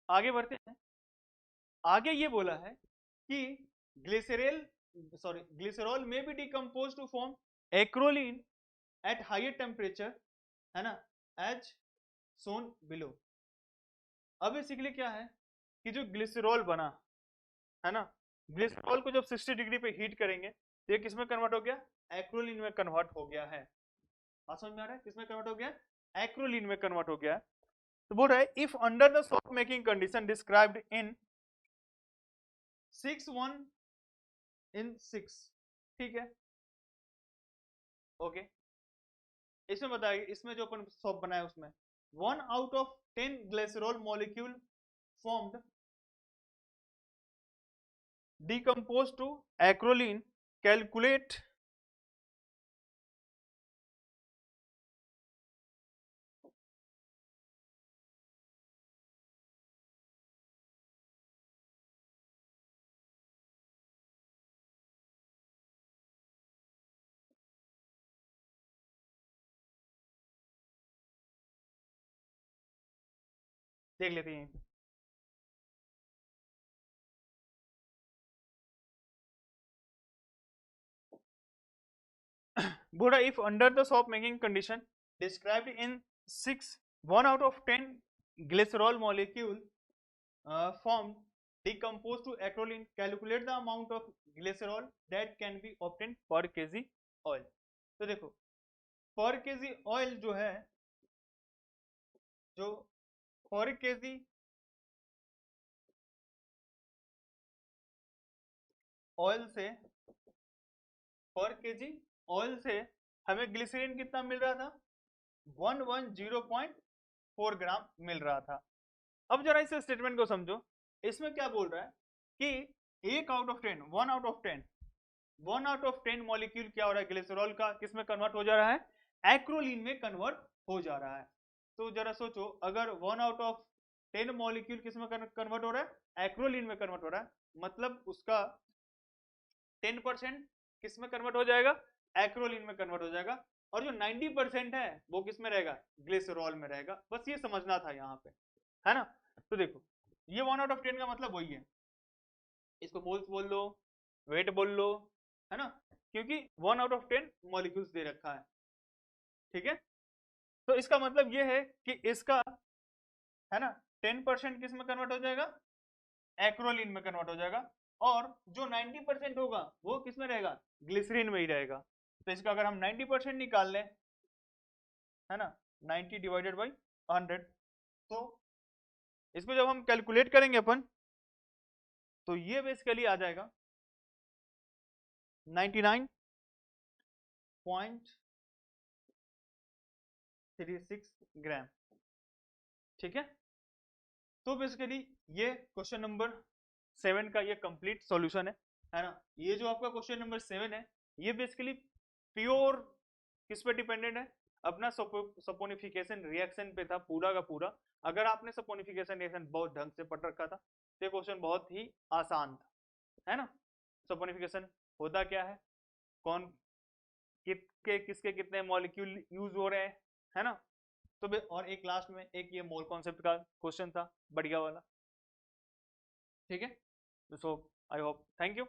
आगे बढ़ते हैं। आगे ये बोला है कि ग्लिसरॉल में be decompose to form acrolein at higher temperature, है ना, एज सोन बिलो। अब बेसिकली क्या है कि जो ग्लिसरॉल बना, है ना, ग्लिसरॉल को जब 60 डिग्री पे हीट करेंगे तो ये किसमें कन्वर्ट हो गया, एक्रोलीन में कन्वर्ट हो गया है। बात समझ में आ रहा है, किसमें कन्वर्ट हो गया, एक्रोलीन में कन्वर्ट हो गया है। तो बोल रहा है if under the salt making condition described in 6:1 in 6, ठीक है, ओके। इसमें बताइए, इसमें जो अपन सॉल्ट बनाया उसमें 1 out of 10 glycerol molecule formed decomposed to acrolein, calculate देख लेते हैं। बोला if under the salt making condition described in 6, 1 out of 10 glycerol molecule formed decomposed to acrolein, calculate the amount of glycerol that can be obtained per kg oil। तो देखो पर kg oil जो है, जो पर kg ऑयल से, पर kg oil से हमें ग्लिसरीन कितना मिल रहा था, 110.4 ग्राम मिल रहा था। अब जरा इस स्टेटमेंट को समझो, इसमें क्या बोल रहा है कि 1 out of 10, 1 out of 10, 1 out of 10 molecule क्या हो रहा है ग्लिसरॉल का, किसमें कन्वर्ट हो जा रहा है, एक्रोलीन में कन्वर्ट हो जा रहा है। तो जरा सोचो, अगर 1 out of 10 मॉलिक्यूल किसमें कन्वर्ट हो रहा है, एक्रोलीन में कन्वर्ट हो रहा है, मतलब उसका 10% किसमें कन्वर्ट हो जाएगा, एक्रोलीन में कन्वर्ट हो जाएगा। और जो 90% है वो किसमें रहेगा, ग्लिसरॉल में रहेगा। बस ये समझना था यहाँ पे, है ना। तो देखो ये 1 out of 10 का मतलब वही है, इसको मोल्स बोल लो, वेट बोल लो, है ना, क्योंकि 1 out of 10 मॉलिक्यूल्स दे रखा है। ठीक है, तो इसका मतलब ये है कि इसका, है ना, 10% किस में कन्वर्ट हो जाएगा, एक्रोलीन में कन्वर्ट हो जाएगा। और जो 90% होगा वो किस में रहेगा, ग्लिसरीन में ही रहेगा। तो इसका अगर हम 90% निकाल लें, है ना, 90 डिवाइडेड बाई 100, तो इसको जब हम कैलकुलेट करेंगे अपन, तो ये बेसिकली आ जाएगा 99.36 ग्राम। ठीक है, तो बेसिकली ये क्वेश्चन नंबर 7 का ये कंप्लीट सॉल्यूशन है ना। ये जो आपका क्वेश्चन नंबर 7 है, ये बेसिकली प्योर किस पे डिपेंडेंट है, अपना सपोनिफिकेशन रिएक्शन पे था पूरा का पूरा। अगर आपने सपोनिफिकेशन रिएक्शन बहुत ढंग से पढ़ रखा था तो ये क्वेश्चन बहुत ही आसान था, है ना। सपोनिफिकेशन होता क्या है, कौन किसके कितने मॉलिक्यूल यूज हो रहे हैं, है ना। तो और एक लास्ट में एक ये मोल कॉन्सेप्ट का क्वेश्चन था बढ़िया वाला। ठीक है, सो आई होप, थैंक यू।